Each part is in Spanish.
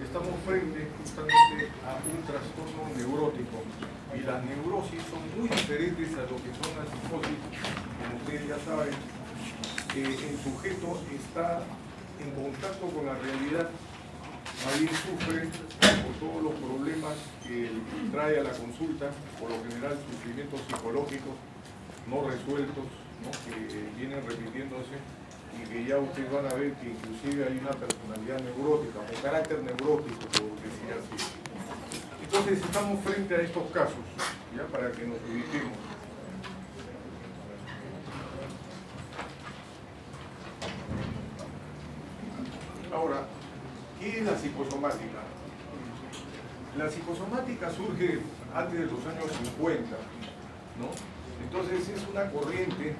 estamos frente justamente a un trastorno neurótico y las neurosis son muy diferentes a lo que son las psicosis. Como ustedes ya saben, el sujeto está en contacto con la realidad, ahí sufre por todos los problemas que trae a la consulta, por lo general sufrimientos psicológicos no resueltos, ¿no? Que vienen repitiéndose y que ya ustedes van a ver que inclusive hay una personalidad neurótica o carácter neurótico, por decir así. Entonces estamos frente a estos casos, ya para que nos ubiquemos. Ahora, ¿qué es la psicosomática? La psicosomática surge antes de los años 50, ¿no? Entonces es una corriente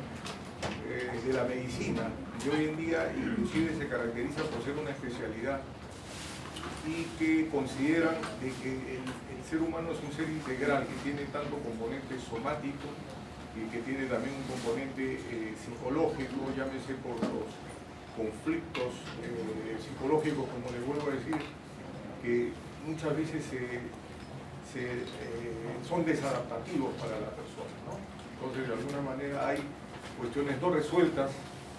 de la medicina y hoy en día inclusive se caracteriza por ser una especialidad y que consideran de que el ser humano es un ser integral que tiene tanto componente somático y que tiene también un componente psicológico, llámese por los conflictos psicológicos, como les vuelvo a decir, que muchas veces son desadaptativos para la persona, ¿no? Entonces, de alguna manera hay cuestiones no resueltas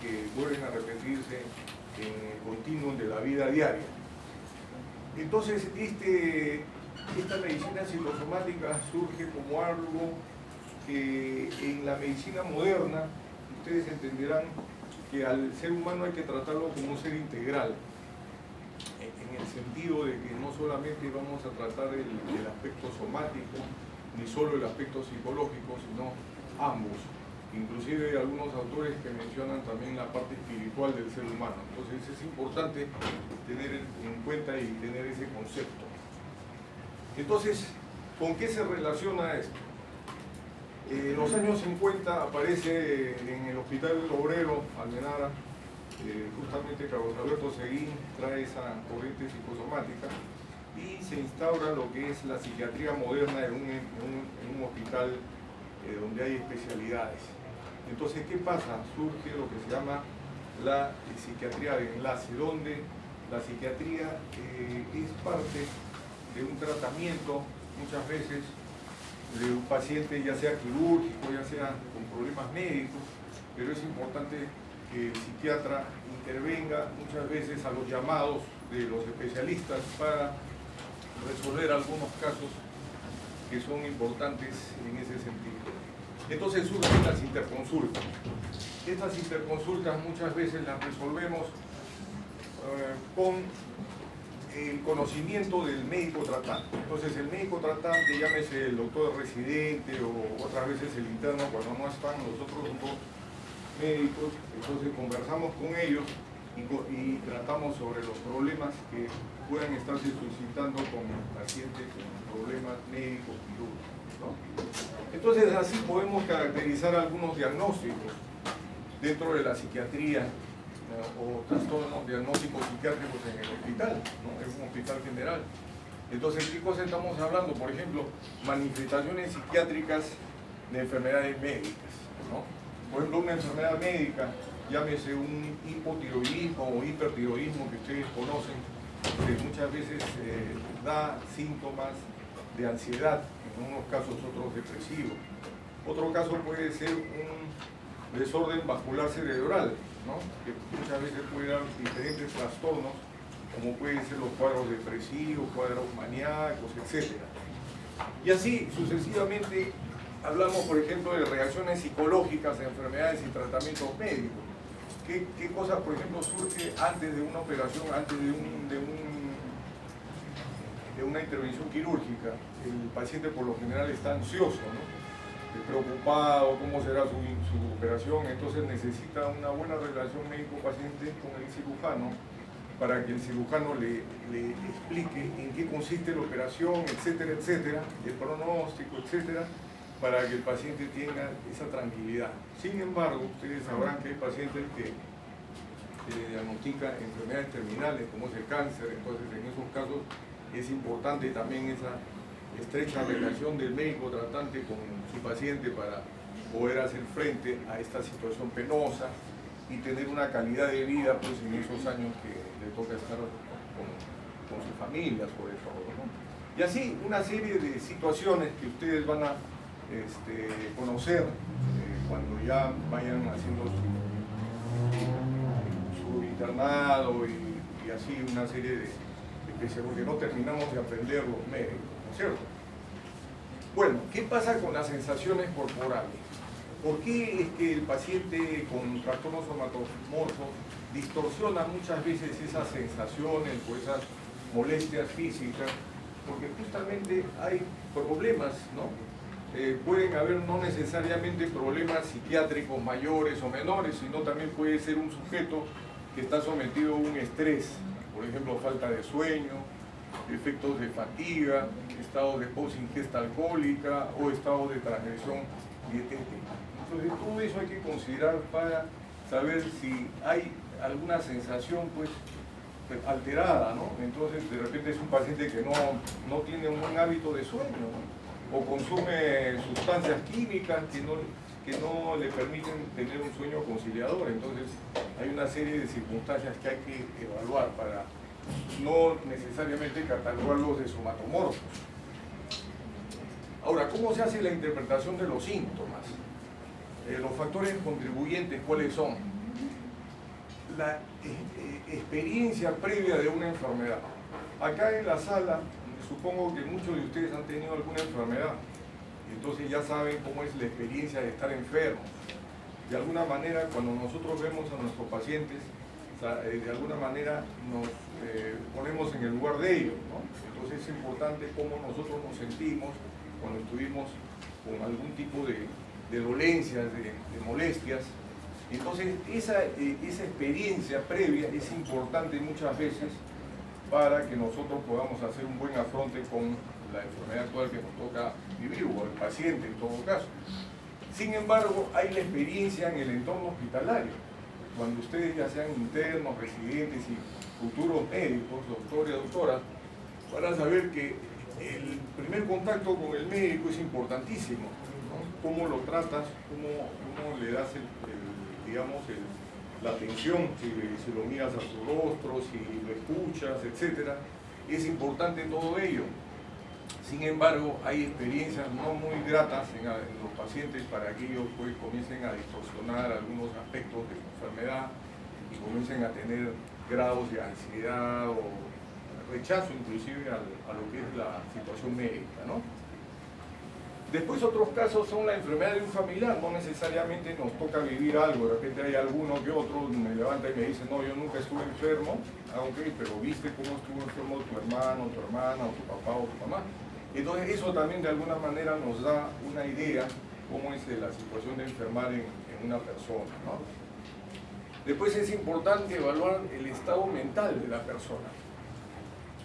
que vuelven a repetirse en el continuum de la vida diaria. Entonces, esta medicina psicosomática surge como algo que en la medicina moderna, ustedes entenderán que al ser humano hay que tratarlo como un ser integral, en el sentido de que no solamente vamos a tratar el aspecto somático, ni solo el aspecto psicológico, sino ambos. Inclusive hay algunos autores que mencionan también la parte espiritual del ser humano. Entonces es importante tener en cuenta y tener ese concepto. Entonces, ¿con qué se relaciona esto? En los años 50 aparece en el Hospital Obrero, Almenara, justamente Carlos Alberto Seguín trae esa corriente psicosomática y se instaura lo que es la psiquiatría moderna en un hospital donde hay especialidades. Entonces, ¿qué pasa? Surge lo que se llama la psiquiatría de enlace, donde la psiquiatría es parte de un tratamiento, muchas veces, de un paciente ya sea quirúrgico, ya sea con problemas médicos, pero es importante que el psiquiatra intervenga muchas veces a los llamados de los especialistas para resolver algunos casos que son importantes en ese sentido. Entonces surgen las interconsultas. Estas interconsultas muchas veces las resolvemos con el conocimiento del médico tratante. Entonces el médico tratante, llámese el doctor residente o otras veces el interno, cuando no están los otros dos médicos, entonces conversamos con ellos y tratamos sobre los problemas que puedan estarse suscitando con el paciente con problemas médicos quirúrgicos, ¿no? Entonces así podemos caracterizar algunos diagnósticos dentro de la psiquiatría o trastornos diagnósticos psiquiátricos en el hospital, ¿no? Es un hospital general. Entonces, ¿qué cosa estamos hablando? Por ejemplo, manifestaciones psiquiátricas de enfermedades médicas, ¿no? Por ejemplo, una enfermedad médica, llámese un hipotiroidismo o hipertiroidismo que ustedes conocen, que muchas veces da síntomas de ansiedad, en unos casos otros depresivos. Otro caso puede ser un desorden vascular cerebral, ¿no? Que muchas veces puede dar diferentes trastornos, como pueden ser los cuadros depresivos, cuadros maníacos, etc. Y así sucesivamente hablamos, por ejemplo, de reacciones psicológicas a enfermedades y tratamientos médicos. ¿Qué cosa, por ejemplo, surge antes de una operación, antes de una intervención quirúrgica? El paciente por lo general está ansioso, ¿no? Preocupado, cómo será su operación, entonces necesita una buena relación médico-paciente con el cirujano para que el cirujano le explique en qué consiste la operación, etcétera, etcétera, el pronóstico, etcétera, para que el paciente tenga esa tranquilidad. Sin embargo, ustedes sabrán que hay pacientes que diagnostican enfermedades terminales, como es el cáncer, entonces en esos casos es importante también esa estrecha relación del médico tratante con su paciente para poder hacer frente a esta situación penosa y tener una calidad de vida pues, en esos años que le toca estar con su familia sobre todo, ¿no? Y así una serie de situaciones que ustedes van a conocer cuando ya vayan haciendo su internado y así una serie de especias, porque no terminamos de aprender los médicos, ¿no es cierto? Bueno, ¿qué pasa con las sensaciones corporales? ¿Por qué es que el paciente con trastorno somatomorfo distorsiona muchas veces esas sensaciones o esas molestias físicas? Porque justamente hay problemas, ¿no? Pueden haber no necesariamente problemas psiquiátricos mayores o menores, sino también puede ser un sujeto que está sometido a un estrés, por ejemplo, falta de sueño, efectos de fatiga, estado de post-ingesta alcohólica o estado de transgresión dietética. Entonces, todo eso hay que considerar para saber si hay alguna sensación, pues, alterada, ¿no? Entonces, de repente es un paciente que no tiene un buen hábito de sueño, ¿no? O consume sustancias químicas que no le permiten tener un sueño conciliador. Entonces, hay una serie de circunstancias que hay que evaluar para no necesariamente catalogarlos de somatomorfos. Ahora, ¿cómo se hace la interpretación de los síntomas? Los factores contribuyentes, ¿cuáles son? La experiencia previa de una enfermedad. Acá en la sala, supongo que muchos de ustedes han tenido alguna enfermedad, entonces ya saben cómo es la experiencia de estar enfermos. De alguna manera, cuando nosotros vemos a nuestros pacientes, de alguna manera nos ponemos en el lugar de ellos, ¿no? Entonces es importante cómo nosotros nos sentimos cuando estuvimos con algún tipo de dolencias, de molestias. Entonces esa experiencia previa es importante muchas veces para que nosotros podamos hacer un buen afronte con la enfermedad actual que nos toca vivir, o el paciente en todo caso. Sin embargo, hay la experiencia en el entorno hospitalario. Cuando ustedes ya sean internos, residentes y futuros médicos, doctores, doctoras, van a saber que el primer contacto con el médico es importantísimo, ¿no? Cómo lo tratas, cómo le das la atención, si lo miras a su rostro, si lo escuchas, etc. Es importante todo ello. Sin embargo, hay experiencias no muy gratas en los pacientes para que ellos pues, comiencen a distorsionar algunos aspectos de su enfermedad y comiencen a tener grados de ansiedad o rechazo inclusive a lo que es la situación médica, ¿no? Después otros casos son la enfermedad de un familiar, no necesariamente nos toca vivir algo, de repente hay alguno que otro me levanta y me dice, no, yo nunca estuve enfermo, ok, pero viste cómo estuvo enfermo tu hermano, tu hermana, o tu papá o tu mamá. Entonces eso también de alguna manera nos da una idea cómo es la situación de enfermar en una persona, ¿no? Después es importante evaluar el estado mental de la persona.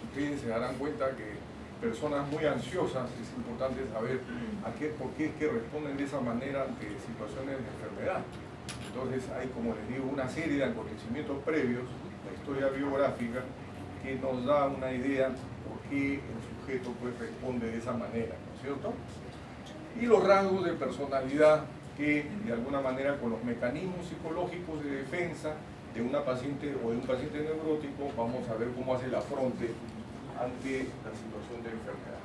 Ustedes se darán cuenta que personas muy ansiosas, es importante saber por qué es que responden de esa manera ante situaciones de enfermedad. Entonces hay, como les digo, una serie de acontecimientos previos, la historia biográfica, que nos da una idea por qué el sujeto pues, responde de esa manera, ¿no es cierto? Y los rasgos de personalidad que de alguna manera con los mecanismos psicológicos de defensa de una paciente o de un paciente neurótico vamos a ver cómo hace el afronte ante la situación de enfermedad.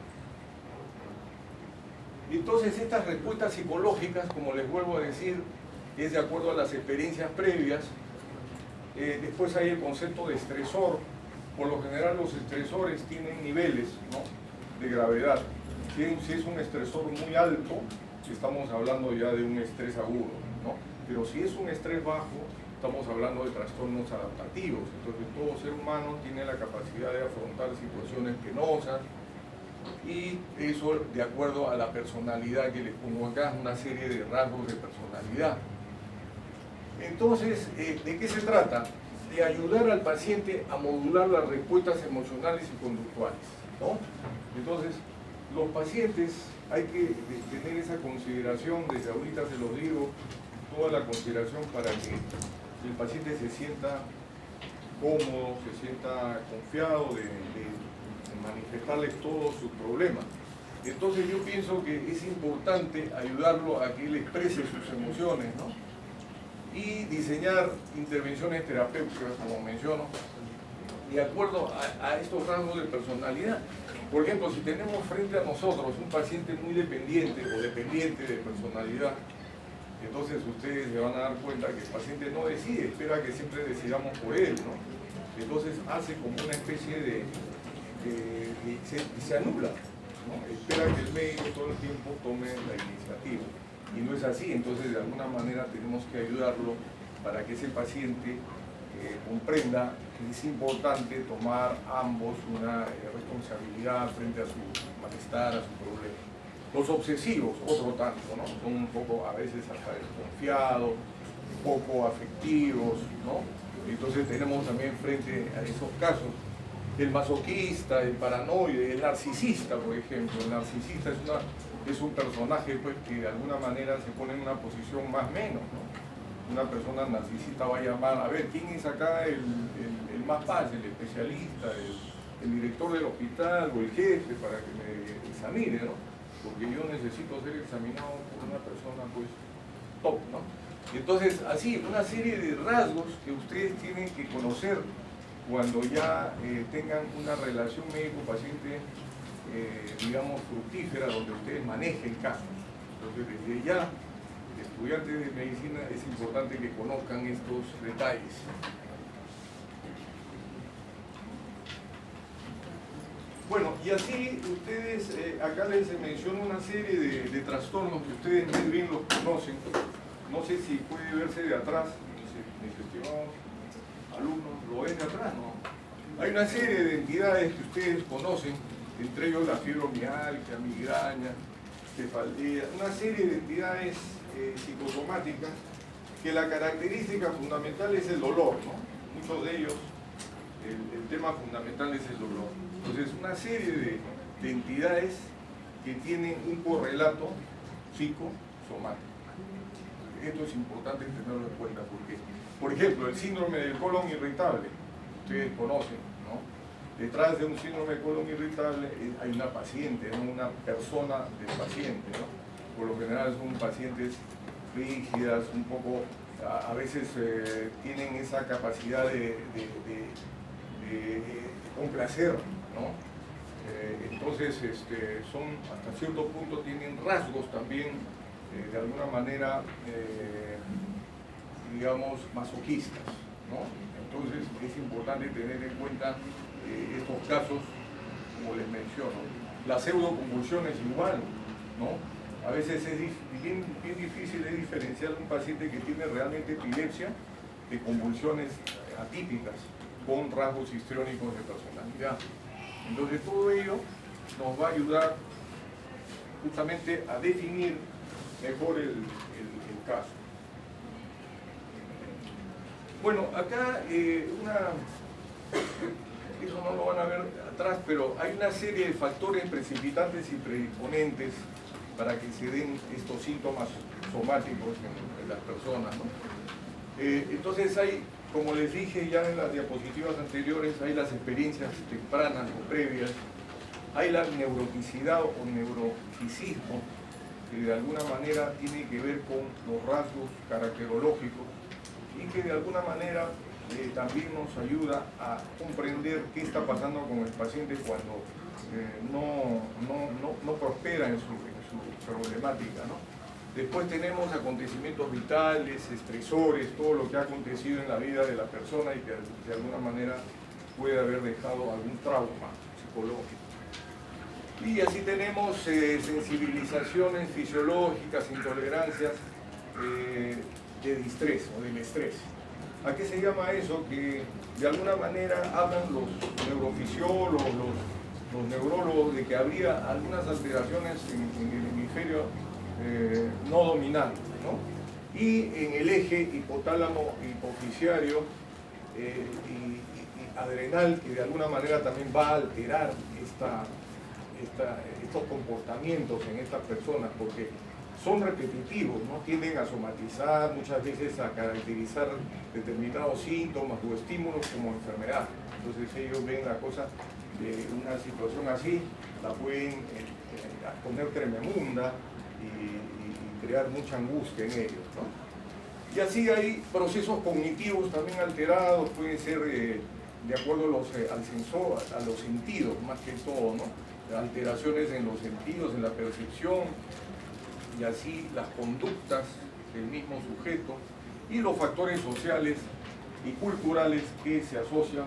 Entonces estas respuestas psicológicas, como les vuelvo a decir, es de acuerdo a las experiencias previas. Después hay el concepto de estresor. Por lo general los estresores tienen niveles, ¿no?, de gravedad. Si es un estresor muy alto, estamos hablando ya de un estrés agudo, ¿no? Pero si es un estrés bajo, estamos hablando de trastornos adaptativos. Entonces todo ser humano tiene la capacidad de afrontar situaciones penosas y eso de acuerdo a la personalidad que les pongo acá, una serie de rasgos de personalidad. Entonces, ¿de qué se trata? De ayudar al paciente a modular las respuestas emocionales y conductuales, ¿no? Entonces, los pacientes hay que tener esa consideración, desde ahorita se los digo, toda la consideración para que el paciente se sienta cómodo, se sienta confiado de manifestarles todos sus problemas. Entonces yo pienso que es importante ayudarlo a que él exprese sus emociones, ¿no? Y diseñar intervenciones terapéuticas, como menciono, de acuerdo a estos rasgos de personalidad. Por ejemplo, si tenemos frente a nosotros un paciente muy dependiente o dependiente de personalidad, entonces ustedes se van a dar cuenta que el paciente no decide, espera que siempre decidamos por él, ¿no? Entonces hace como una especie de se anula, ¿no? Espera que el médico todo el tiempo tome la iniciativa. Y no es así, entonces de alguna manera tenemos que ayudarlo para que ese paciente comprenda que es importante tomar ambos una responsabilidad frente a su malestar, a su problema. Los obsesivos, otro tanto, ¿no? Son un poco a veces hasta desconfiados, poco afectivos, ¿no? Entonces tenemos también frente a esos casos el masoquista, el paranoide, el narcisista, por ejemplo. El narcisista es un personaje pues, que de alguna manera se pone en una posición más o menos, ¿no? Una persona narcisista va a llamar, a ver, ¿quién es acá el más fácil, el especialista, el director del hospital o el jefe para que me examine, ¿no? Porque yo necesito ser examinado por una persona pues top, ¿no? Entonces, así, una serie de rasgos que ustedes tienen que conocer cuando ya tengan una relación médico-paciente, digamos, fructífera, donde ustedes manejen casos. Entonces, desde ya, estudiantes de medicina, es importante que conozcan estos detalles. Bueno, y así ustedes, acá les menciono una serie de trastornos que ustedes muy bien los conocen. No sé si puede verse de atrás, mis estimados alumnos, ¿lo ven de atrás? No. Hay una serie de entidades que ustedes conocen, entre ellos la fibromialgia, migraña, cefalea, una serie de entidades psicosomáticas que la característica fundamental es el dolor, ¿no? Muchos de ellos, el tema fundamental es el dolor. Entonces, una serie de entidades que tienen un correlato psicosomático. Esto es importante tenerlo en cuenta porque, por ejemplo, el síndrome del colon irritable, ustedes conocen, ¿no? Detrás de un síndrome de colon irritable hay una paciente, ¿no? Una persona del paciente, ¿no? Por lo general son pacientes rígidas, un poco, a veces tienen esa capacidad de complacer, ¿no? Entonces, son, hasta cierto punto, tienen rasgos también, de alguna manera, digamos, masoquistas, ¿no? Entonces, es importante tener en cuenta estos casos, como les menciono. Las pseudoconvulsiones igual, ¿no? A veces es bien difícil de diferenciar un paciente que tiene realmente epilepsia de convulsiones atípicas con rasgos histriónicos de personalidad. Entonces todo ello nos va a ayudar justamente a definir mejor el caso. Bueno, acá eso no lo van a ver atrás, pero hay una serie de factores precipitantes y predisponentes para que se den estos síntomas somáticos en las personas, ¿no? Entonces hay, como les dije ya en las diapositivas anteriores, hay las experiencias tempranas o previas, hay la neuroticidad o neuroticismo, que de alguna manera tiene que ver con los rasgos caracterológicos y que de alguna manera también nos ayuda a comprender qué está pasando con el paciente cuando no prospera en su problemática, ¿no? Después tenemos acontecimientos vitales, estresores, todo lo que ha acontecido en la vida de la persona y que de alguna manera puede haber dejado algún trauma psicológico. Y así tenemos sensibilizaciones fisiológicas, intolerancias de distrés o del estrés. ¿A qué se llama eso? Que de alguna manera hablan los neurofisiólogos, los neurólogos de que habría algunas alteraciones en el hemisferio no dominante, ¿no? Y en el eje hipotálamo hipofisiario y adrenal, que de alguna manera también va a alterar estos comportamientos en estas personas, porque son repetitivos, ¿no? Tienden a somatizar, muchas veces a caracterizar determinados síntomas o estímulos como enfermedad. Entonces ellos ven la cosa de una situación así, la pueden poner tremenda y crear mucha angustia en ellos, ¿no? Y así hay procesos cognitivos también alterados, pueden ser de acuerdo al sensor, a los sentidos más que todo, ¿no? Alteraciones en los sentidos, en la percepción, y así las conductas del mismo sujeto y los factores sociales y culturales que se asocian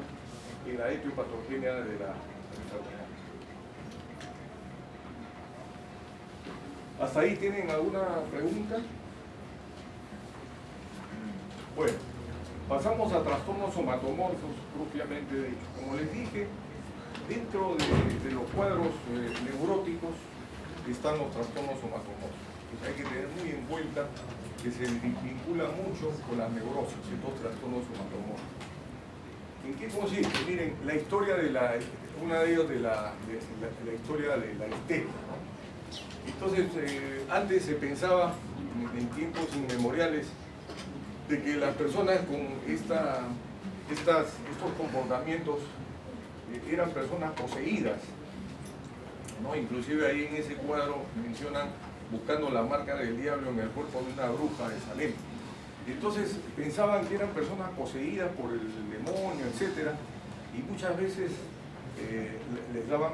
en la etiopatogenia de la enfermedad. ¿Hasta ahí tienen alguna pregunta? Bueno, pasamos a trastornos somatomorfos propiamente dicho. Como les dije, dentro de los cuadros neuróticos están los trastornos somatomorfos. Pues hay que tener muy en cuenta que se vincula mucho con las neurosis, estos trastornos somatomorfos. ¿En qué consiste? Miren, la historia de una de ellos de la historia de la histeria, ¿no? Entonces, antes se pensaba, en tiempos inmemoriales, de que las personas con estos comportamientos eran personas poseídas, ¿no? Inclusive ahí en ese cuadro mencionan buscando la marca del diablo en el cuerpo de una bruja de Salem. Entonces pensaban que eran personas poseídas por el demonio, etc. Y muchas veces les daban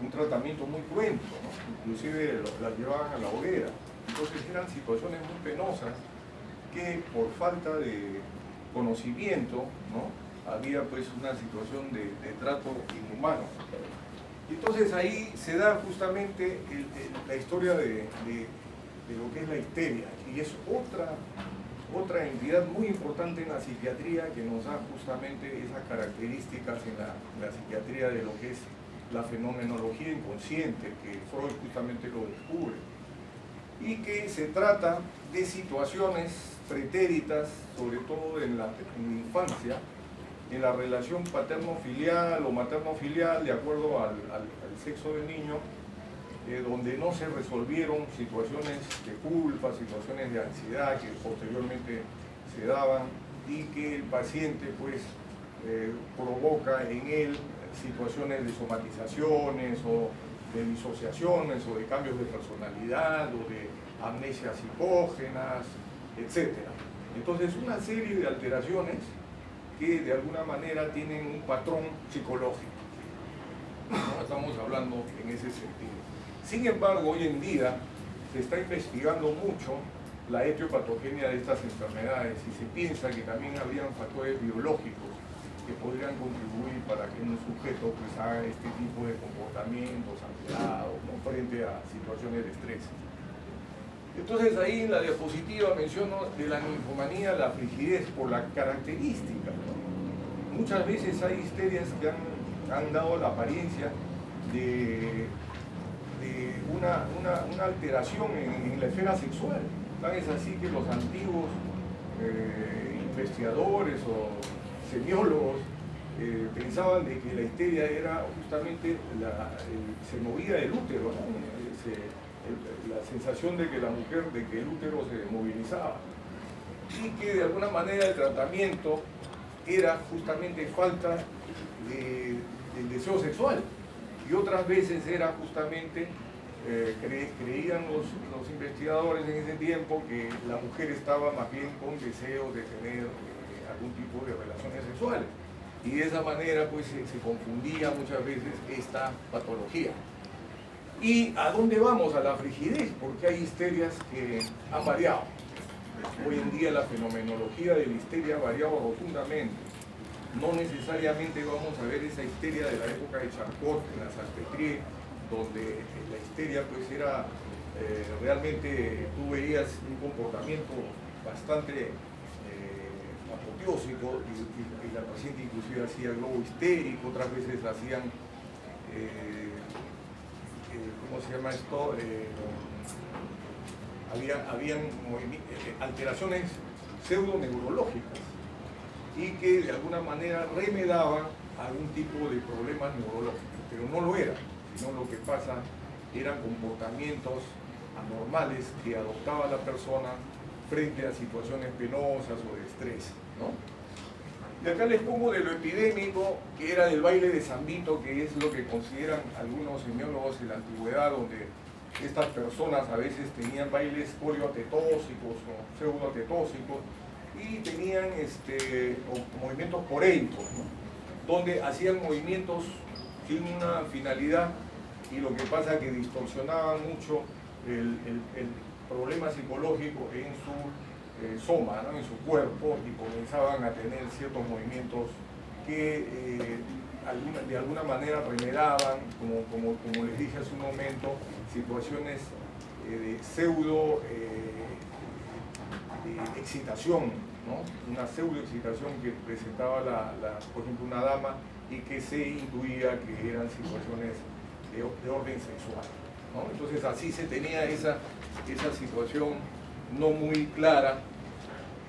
un tratamiento muy cruento, ¿no? Inclusive las llevaban a la hoguera. Entonces eran situaciones muy penosas que por falta de conocimiento, ¿no? Había pues una situación de trato inhumano. Entonces ahí se da justamente la historia de lo que es la histeria, y es otra entidad muy importante en la psiquiatría que nos da justamente esas características en la psiquiatría de lo que es la fenomenología inconsciente, que Freud justamente lo descubre, y que se trata de situaciones pretéritas, sobre todo en la infancia, en la relación paterno-filial o materno-filial, de acuerdo al sexo del niño, donde no se resolvieron situaciones de culpa, situaciones de ansiedad que posteriormente se daban, y que el paciente pues provoca en él situaciones de somatizaciones o de disociaciones o de cambios de personalidad o de amnesias psicógenas, etc. Entonces una serie de alteraciones que de alguna manera tienen un patrón psicológico, ¿no? Estamos hablando en ese sentido. Sin embargo, hoy en día se está investigando mucho la etiopatogenia de estas enfermedades y se piensa que también habrían factores biológicos que podrían contribuir para que un sujeto pues haga este tipo de comportamientos alterados, ¿no? Frente a situaciones de estrés. Entonces ahí en la diapositiva menciono de la ninfomanía, la frigidez, por la característica, ¿no? Muchas veces hay histerias que han dado la apariencia de una alteración en la esfera sexual. Tan es así que los antiguos investigadores o semiólogos pensaban de que la histeria era justamente se movía el útero, ¿no? La sensación de que la mujer, de que el útero se movilizaba, y que de alguna manera el tratamiento era justamente falta del deseo sexual, y otras veces era justamente, creían los investigadores en ese tiempo, que la mujer estaba más bien con deseo de tener algún tipo de relaciones sexuales, y de esa manera pues se confundía muchas veces esta patología. ¿Y a dónde vamos? A la frigidez, porque hay histerias que han variado. Hoy en día la fenomenología de la histeria ha variado rotundamente. No necesariamente vamos a ver esa histeria de la época de Charcot en la Salpêtrière, donde la histeria pues era realmente, tú veías un comportamiento bastante apoteósico, y la paciente inclusive hacía globo histérico, otras veces hacían ¿cómo se llama esto? Habían alteraciones pseudoneurológicas y que de alguna manera remedaban algún tipo de problemas neurológicos, pero no lo era, sino lo que pasa eran comportamientos anormales que adoptaba la persona frente a situaciones penosas o de estrés, ¿no? Y acá les pongo de lo epidémico, que era del baile de San Vito, que es lo que consideran algunos semiólogos en la antigüedad, donde estas personas a veces tenían bailes polioatetóxicos o pseudoatetóxicos, y tenían movimientos coreicos, ¿no? Donde hacían movimientos sin una finalidad, y lo que pasa es que distorsionaban mucho el problema psicológico en su soma, ¿no? En su cuerpo, y comenzaban a tener ciertos movimientos que de alguna manera remedaban, como les dije hace un momento, situaciones de pseudo excitación, ¿no? Una pseudo excitación que presentaba por ejemplo, una dama, y que se intuía que eran situaciones de orden sexual, ¿no? Entonces así se tenía esa situación no muy clara,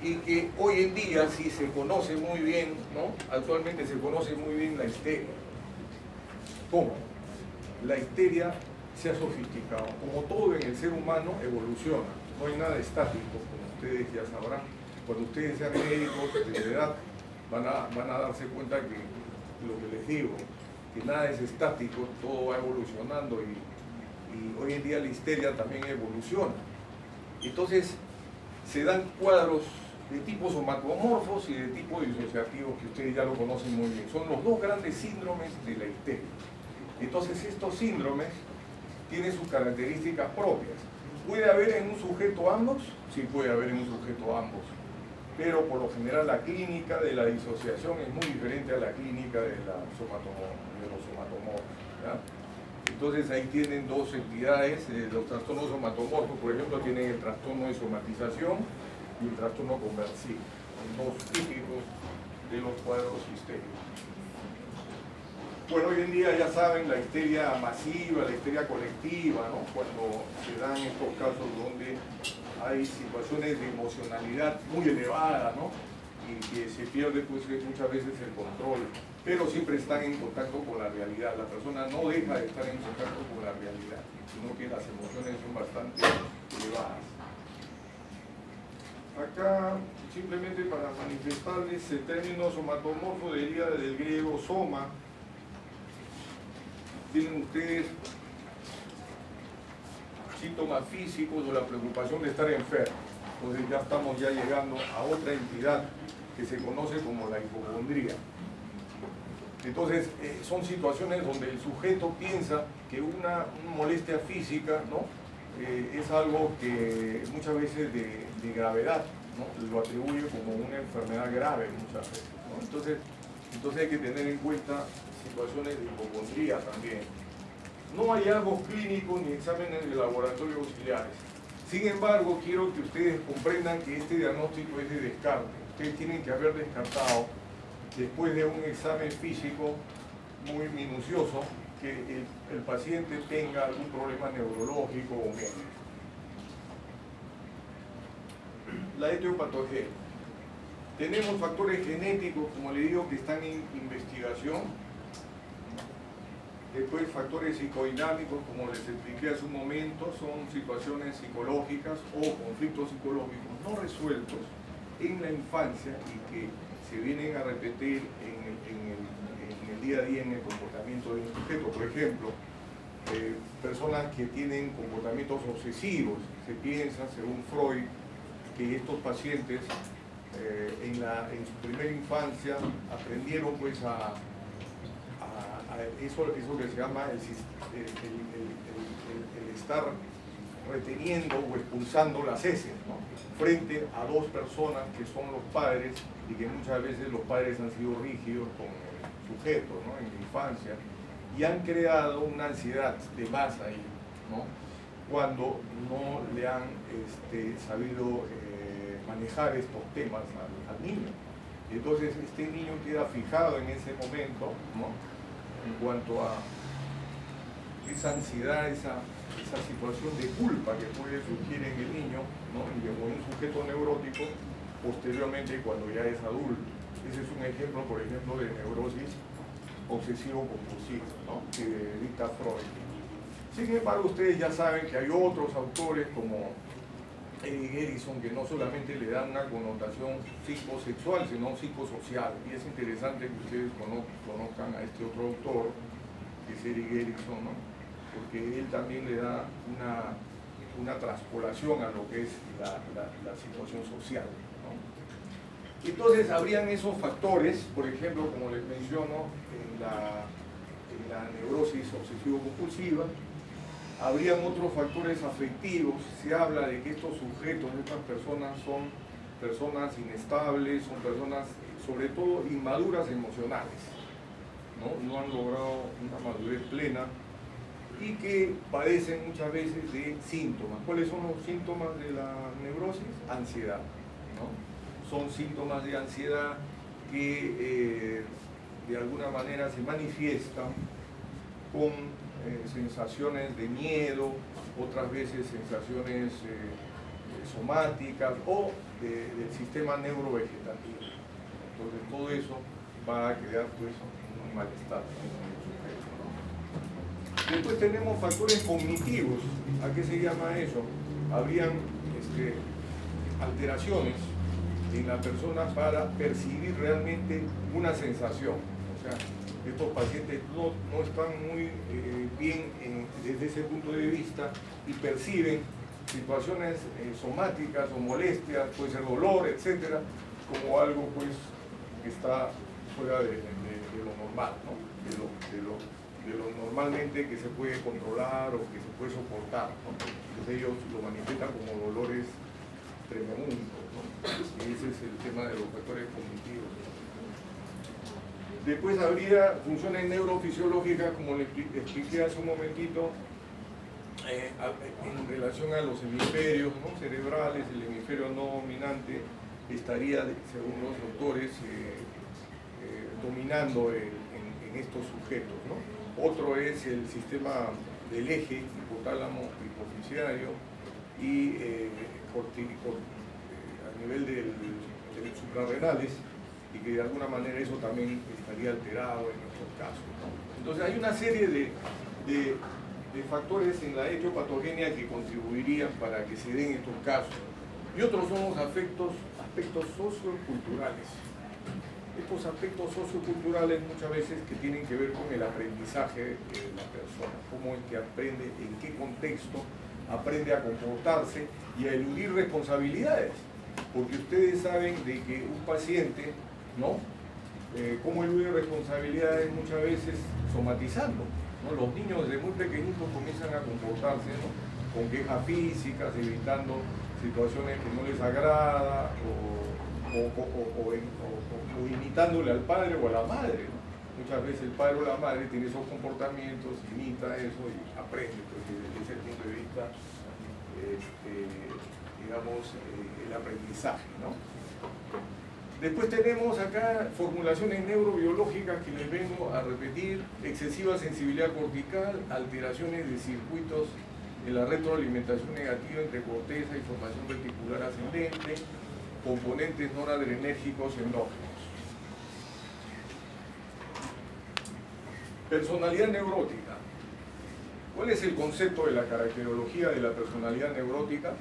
y que hoy en día sí se conoce muy bien, ¿no? Actualmente se conoce muy bien la histeria. ¿Cómo? La histeria se ha sofisticado. Como todo en el ser humano, evoluciona. No hay nada estático, como ustedes ya sabrán. Cuando ustedes sean médicos de edad, van a darse cuenta que lo que les digo, que nada es estático, todo va evolucionando, y hoy en día la histeria también evoluciona. Entonces, se dan cuadros de tipo somatomorfos y de tipo disociativo, que ustedes ya lo conocen muy bien. Son los dos grandes síndromes de la histeria. Entonces, estos síndromes tienen sus características propias. ¿Puede haber en un sujeto ambos? Sí, puede haber en un sujeto ambos. Pero por lo general la clínica de la disociación es muy diferente a la clínica de los somatomorfos, ¿ya? Entonces ahí tienen dos entidades. Los trastornos somatomorfos, por ejemplo, tienen el trastorno de somatización y el trastorno conversivo, son dos típicos de los cuadros histéricos. Bueno, hoy en día ya saben, la histeria masiva, la histeria colectiva, ¿no? Cuando se dan estos casos donde hay situaciones de emocionalidad muy elevada, ¿no? Y que se pierde, pues, muchas veces el control, pero siempre están en contacto con la realidad. La persona no deja de estar en contacto con la realidad, sino que las emociones son bastante elevadas. Acá, simplemente para manifestarles, el término somatomorfo deriva del griego soma. Tienen ustedes síntomas físicos o la preocupación de estar enfermo. Entonces ya estamos llegando a otra entidad que se conoce como la hipocondría. Entonces son situaciones donde el sujeto piensa que una molestia física, ¿no? Es algo que muchas veces de gravedad, ¿no? Lo atribuye como una enfermedad grave muchas veces, ¿no? Entonces hay que tener en cuenta situaciones de hipocondría también. No hay hallazgos clínicos ni exámenes de laboratorio auxiliares. Sin embargo, quiero que ustedes comprendan que este diagnóstico es de descarte. Ustedes tienen que haber descartado, después de un examen físico muy minucioso, que el paciente tenga algún problema neurológico o médico. La etiopatología. Tenemos factores genéticos, como le digo, que están en investigación. Después, factores psicodinámicos, como les expliqué hace un momento, son situaciones psicológicas o conflictos psicológicos no resueltos en la infancia y que se vienen a repetir en el día a día en el comportamiento del sujeto. Por ejemplo, personas que tienen comportamientos obsesivos. Se piensa, según Freud, que estos pacientes en su primera infancia aprendieron, pues, a eso que se llama el estar reteniendo o expulsando las heces, ¿no? Frente a dos personas que son los padres, y que muchas veces los padres han sido rígidos con el sujeto, ¿no? En la infancia, y han creado una ansiedad de masa ahí, ¿no? Cuando no le han sabido manejar estos temas al niño. Entonces este niño queda fijado en ese momento, ¿no? En cuanto a esa ansiedad, esa situación de culpa que puede surgir en el niño, ¿no? Y como un sujeto neurótico, posteriormente cuando ya es adulto. Ese es un ejemplo, por ejemplo, de neurosis obsesivo-compulsiva, ¿no? Que dicta Freud. Sin embargo, ustedes ya saben que hay otros autores como Erik Erikson, que no solamente le dan una connotación psicosexual, sino psicosocial. Y es interesante que ustedes conozcan a este otro autor, que es Erik Erikson, ¿no? Porque él también le da una traspolación a lo que es la situación social, ¿no? Entonces habrían esos factores, por ejemplo, como les menciono, en la neurosis obsesivo-compulsiva. Habrían otros factores afectivos. Se habla de que estos sujetos, estas personas, son personas inestables, son personas sobre todo inmaduras emocionales, no han logrado una madurez plena y que padecen muchas veces de síntomas. ¿Cuáles son los síntomas de la neurosis? Ansiedad, ¿no? Son síntomas de ansiedad que de alguna manera se manifiestan con sensaciones de miedo, otras veces sensaciones somáticas o del sistema neurovegetativo. Entonces todo eso va a crear pues un malestar. Después tenemos factores cognitivos. ¿A qué se llama eso? Habrían alteraciones en la persona para percibir realmente una sensación. O sea, estos pacientes no están muy bien desde ese punto de vista y perciben situaciones somáticas o molestias, puede ser dolor, etcétera, como algo pues que está fuera de lo normal, ¿no? de lo normalmente que se puede controlar o que se puede soportar, ¿no? Entonces ellos lo manifiestan como dolores tremendos, ¿no? Y ese es el tema de los factores cognitivos. Después habría funciones neurofisiológicas, como les expliqué hace un momentito, en relación a los hemisferios, ¿no?, cerebrales. El hemisferio no dominante estaría, según los doctores, dominando en estos sujetos, ¿no? Otro es el sistema del eje hipotálamo hipofisiario y a nivel de los suprarrenales, y que de alguna manera eso también estaría alterado en estos casos, ¿no? Entonces hay una serie de factores en la etiopatogenia que contribuirían para que se den estos casos. Y otros son los aspectos socioculturales. Estos aspectos socioculturales muchas veces que tienen que ver con el aprendizaje de la persona, cómo es que aprende, en qué contexto aprende a comportarse y a eludir responsabilidades. Porque ustedes saben de que un paciente, ¿no?, cómo elude responsabilidades muchas veces somatizando, ¿no? Los niños desde muy pequeñitos comienzan a comportarse, ¿no?, con quejas físicas, evitando situaciones que no les agrada o imitándole al padre o a la madre, ¿no? Muchas veces el padre o la madre tiene esos comportamientos, imita eso y aprende, porque desde ese punto de vista, digamos, el aprendizaje, ¿no? Después tenemos acá formulaciones neurobiológicas que les vengo a repetir: excesiva sensibilidad cortical, alteraciones de circuitos en la retroalimentación negativa entre corteza y formación reticular ascendente, componentes noradrenérgicos endógenos. Personalidad neurótica. ¿Cuál es el concepto de la caracterología de la personalidad neurótica?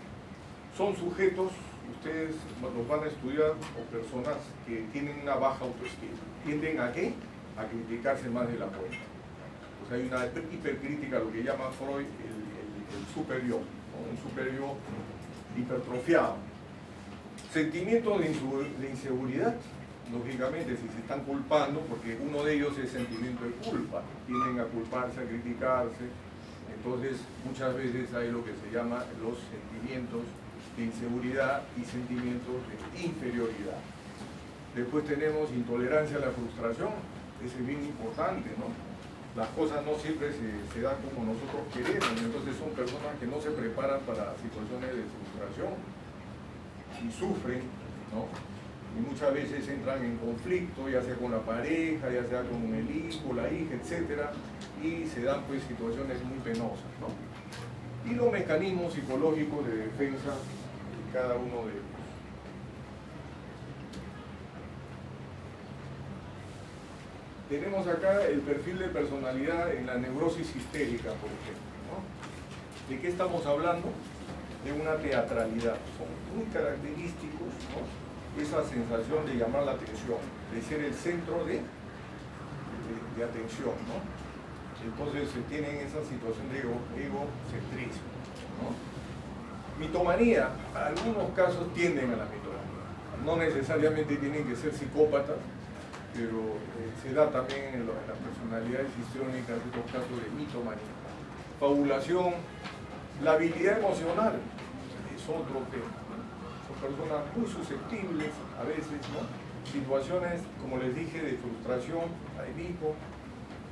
Son sujetos, ustedes los van a estudiar, o personas que tienen una baja autoestima. ¿Tienden a qué? A criticarse más de la cuenta. O sea, hay una hipercrítica, lo que llama Freud el superior, ¿no? Un superior hipertrofiado. Sentimientos de inseguridad, lógicamente, si se están culpando, porque uno de ellos es sentimiento de culpa, tienden a culparse, a criticarse. Entonces, muchas veces hay lo que se llama los sentimientos de inseguridad y sentimientos de inferioridad. Después tenemos intolerancia a la frustración. Ese es bien importante, ¿no? Las cosas no siempre se dan como nosotros queremos, entonces son personas que no se preparan para situaciones de frustración y sufren, ¿no? Y muchas veces entran en conflicto, ya sea con la pareja, ya sea con el hijo, la hija, etcétera, y se dan pues situaciones muy penosas, ¿no? Y los mecanismos psicológicos de defensa de cada uno de ellos. Tenemos acá el perfil de personalidad en la neurosis histérica, por ejemplo, ¿no? ¿De qué estamos hablando? De una teatralidad. Son muy característicos, ¿no?, esa sensación de llamar la atención, de ser el centro de atención, ¿no? Entonces se tienen esa situación de egocentrismo, ¿no? Mitomanía. Algunos casos tienden a la mitomanía. No necesariamente tienen que ser psicópatas, pero se da también en las personalidades histriónicas estos casos de mitomanía. Fabulación, la habilidad emocional es otro tema. Son personas muy susceptibles a veces, ¿no? Situaciones, como les dije, de frustración, ahí mismo,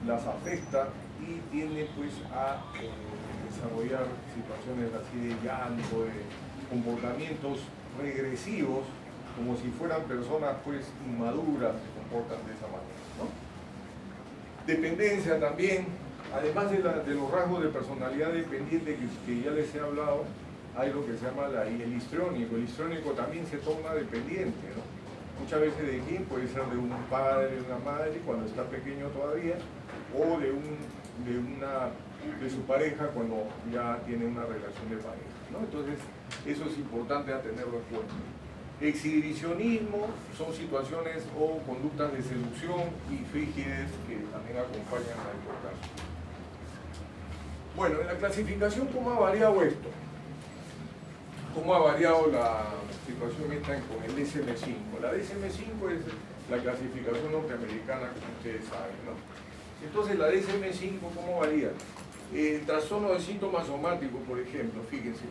las afecta y tiende pues a desarrollar situaciones así de llanto, de comportamientos regresivos, como si fueran personas pues inmaduras, se comportan de esa manera, ¿no? Dependencia también, además de los rasgos de personalidad dependiente que ya les he hablado, hay lo que se llama el histriónico. El histriónico también se torna dependiente, ¿no? Muchas veces de quién, puede ser de un padre, de una madre cuando está pequeño todavía, o de su pareja cuando ya tiene una relación de pareja, ¿no? Entonces, eso es importante a tenerlo en cuenta. Exhibicionismo son situaciones o conductas de seducción y frigidez que también acompañan a estos casos. Bueno, en la clasificación, ¿cómo ha variado esto? ¿Cómo ha variado la situación esta con el DSM-5? La DSM-5 es la clasificación norteamericana, como ustedes saben, ¿no? Entonces, la DSM-5, ¿cómo varía? El trastorno de síntomas somáticos, por ejemplo, fíjense,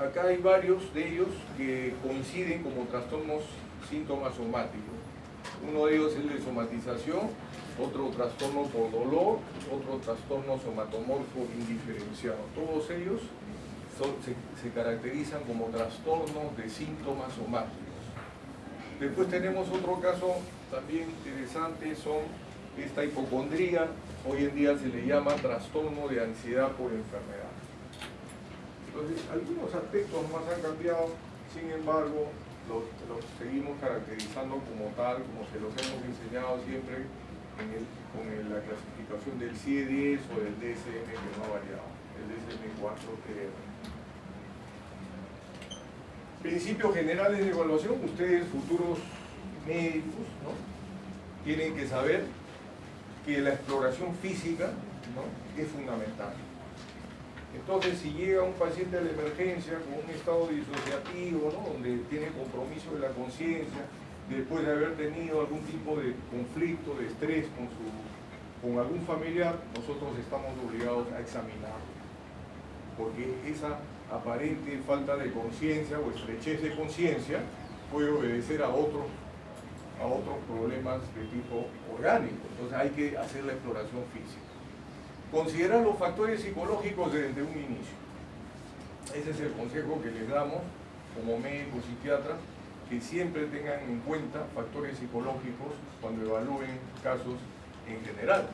acá hay varios de ellos que coinciden como trastornos síntomas somáticos. Uno de ellos es el de somatización, otro trastorno por dolor, otro trastorno somatomorfo indiferenciado. Todos ellos se caracterizan como trastornos de síntomas somáticos. Después tenemos otro caso también interesante, son esta hipocondría, hoy en día se le llama trastorno de ansiedad por enfermedad. Entonces, algunos aspectos más han cambiado, sin embargo, los seguimos caracterizando como tal, como se los hemos enseñado siempre con la clasificación del CIE-10 o del DSM, que no ha variado, el DSM-4-TR. Principios generales de evaluación, ustedes, futuros médicos, ¿no?, tienen que saber que la exploración física, ¿no?, es fundamental. Entonces, si llega un paciente a la emergencia con un estado disociativo, ¿no?, donde tiene compromiso de la conciencia, después de haber tenido algún tipo de conflicto, de estrés con algún familiar, nosotros estamos obligados a examinarlo, porque esa aparente falta de conciencia o estrechez de conciencia puede obedecer a otros problemas de tipo orgánico. Entonces hay que hacer la exploración física. Considerar los factores psicológicos desde un inicio. Ese es el consejo que les damos como médicos psiquiatras, que siempre tengan en cuenta factores psicológicos cuando evalúen casos en general.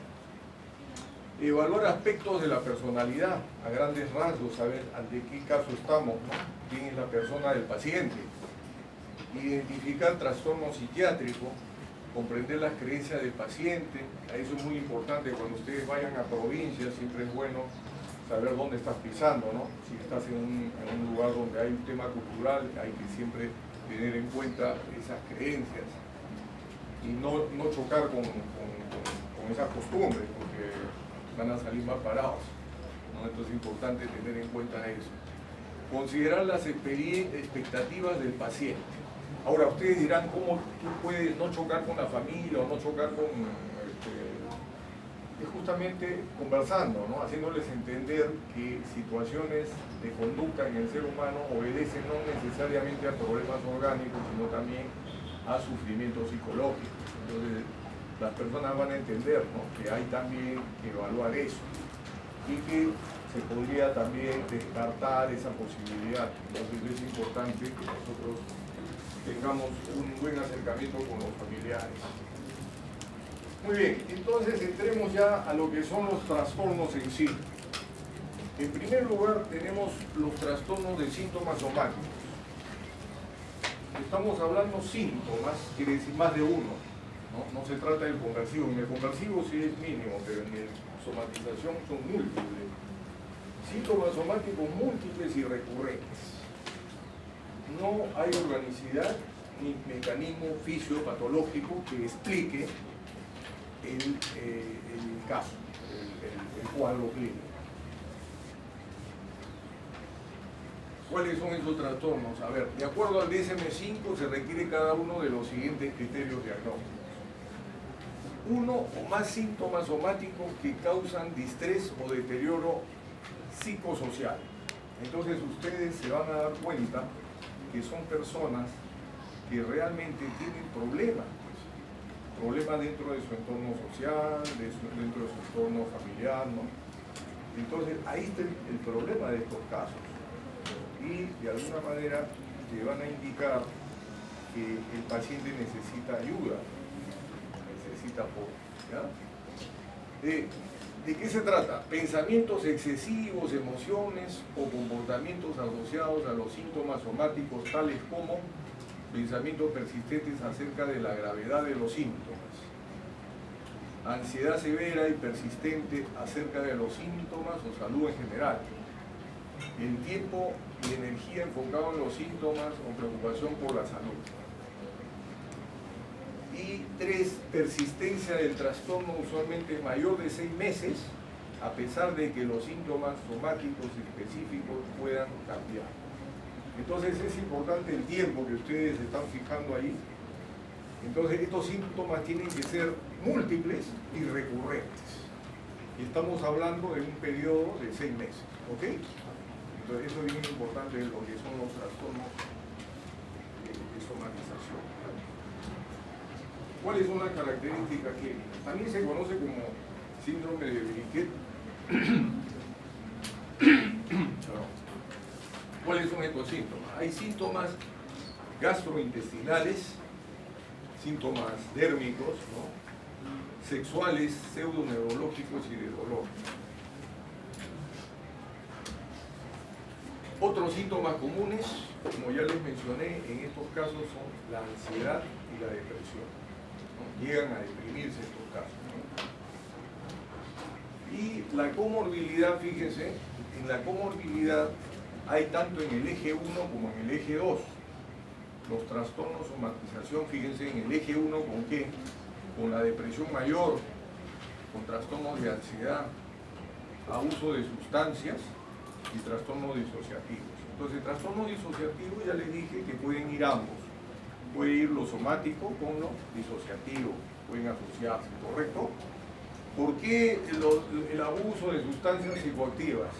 Evaluar aspectos de la personalidad a grandes rasgos, saber ante qué caso estamos, ¿no?, quién es la persona del paciente. Identificar trastorno psiquiátrico, comprender las creencias del paciente. Eso es muy importante cuando ustedes vayan a provincias, siempre es bueno saber dónde estás pisando, ¿no? Si estás en un lugar donde hay un tema cultural, hay que siempre tener en cuenta esas creencias y no chocar con esas costumbres, porque van a salir más parados, ¿no? Entonces es importante tener en cuenta eso. Considerar las expectativas del paciente. Ahora ustedes dirán, ¿cómo tú puedes no chocar con la familia o no chocar con... es justamente conversando, ¿no?, haciéndoles entender que situaciones de conducta en el ser humano obedecen no necesariamente a problemas orgánicos, sino también a sufrimiento psicológico. Entonces las personas van a entender, ¿no?, que hay también que evaluar eso y que se podría también descartar esa posibilidad. Entonces es importante que nosotros tengamos un buen acercamiento con los familiares. Muy bien, entonces entremos ya a lo que son los trastornos en sí. En primer lugar tenemos los trastornos de síntomas somáticos. Estamos hablando síntomas, quiere decir más de uno, ¿no? No se trata del conversivo. En el conversivo sí es mínimo, pero en la somatización son múltiples. Síntomas somáticos múltiples y recurrentes. No hay organicidad ni mecanismo fisiopatológico que explique el caso, el cuadro clínico. ¿Cuáles son esos trastornos? A ver, de acuerdo al DSM-5 se requiere cada uno de los siguientes criterios diagnósticos. Uno o más síntomas somáticos que causan distrés o deterioro psicosocial. Entonces ustedes se van a dar cuenta que son personas que realmente tienen problemas, problemas dentro de su entorno social, dentro de su entorno familiar, ¿no? Entonces ahí está el problema de estos casos. Y de alguna manera te van a indicar que el paciente necesita ayuda, necesita apoyo, ¿ya? ¿De qué se trata? Pensamientos excesivos, emociones o comportamientos asociados a los síntomas somáticos, tales como pensamientos persistentes acerca de la gravedad de los síntomas, ansiedad severa y persistente acerca de los síntomas o salud en general, el tiempo y energía enfocado en los síntomas o preocupación por la salud. Y 3, persistencia del trastorno usualmente mayor de 6 meses, a pesar de que los síntomas somáticos específicos puedan cambiar. Entonces es importante el tiempo que ustedes están fijando ahí. Entonces estos síntomas tienen que ser múltiples y recurrentes. Y estamos hablando de un periodo de 6 meses, ¿ok? Entonces eso es bien importante de lo que son los trastornos de somatización. ¿Cuáles son las características clínicas? También se conoce como síndrome de Briquet. ¿Cuáles son estos síntomas? Hay síntomas gastrointestinales, síntomas dérmicos, ¿no? Sexuales, pseudoneurológicos y de dolor. Otros síntomas comunes, como ya les mencioné, en estos casos son la ansiedad y la depresión, ¿no? Llegan a deprimirse en estos casos, ¿no? Y la comorbilidad, fíjense, en la comorbilidad hay tanto en el eje 1 como en el eje 2. Los trastornos o somatización, fíjense, en el eje 1 con qué? Con la depresión mayor, con trastornos de ansiedad, abuso de sustancias y trastornos disociativos. Entonces, trastornos disociativos ya les dije que pueden ir ambos. Puede ir lo somático con lo disociativo, pueden asociarse, ¿correcto? ¿Por qué el abuso de sustancias psicoactivas?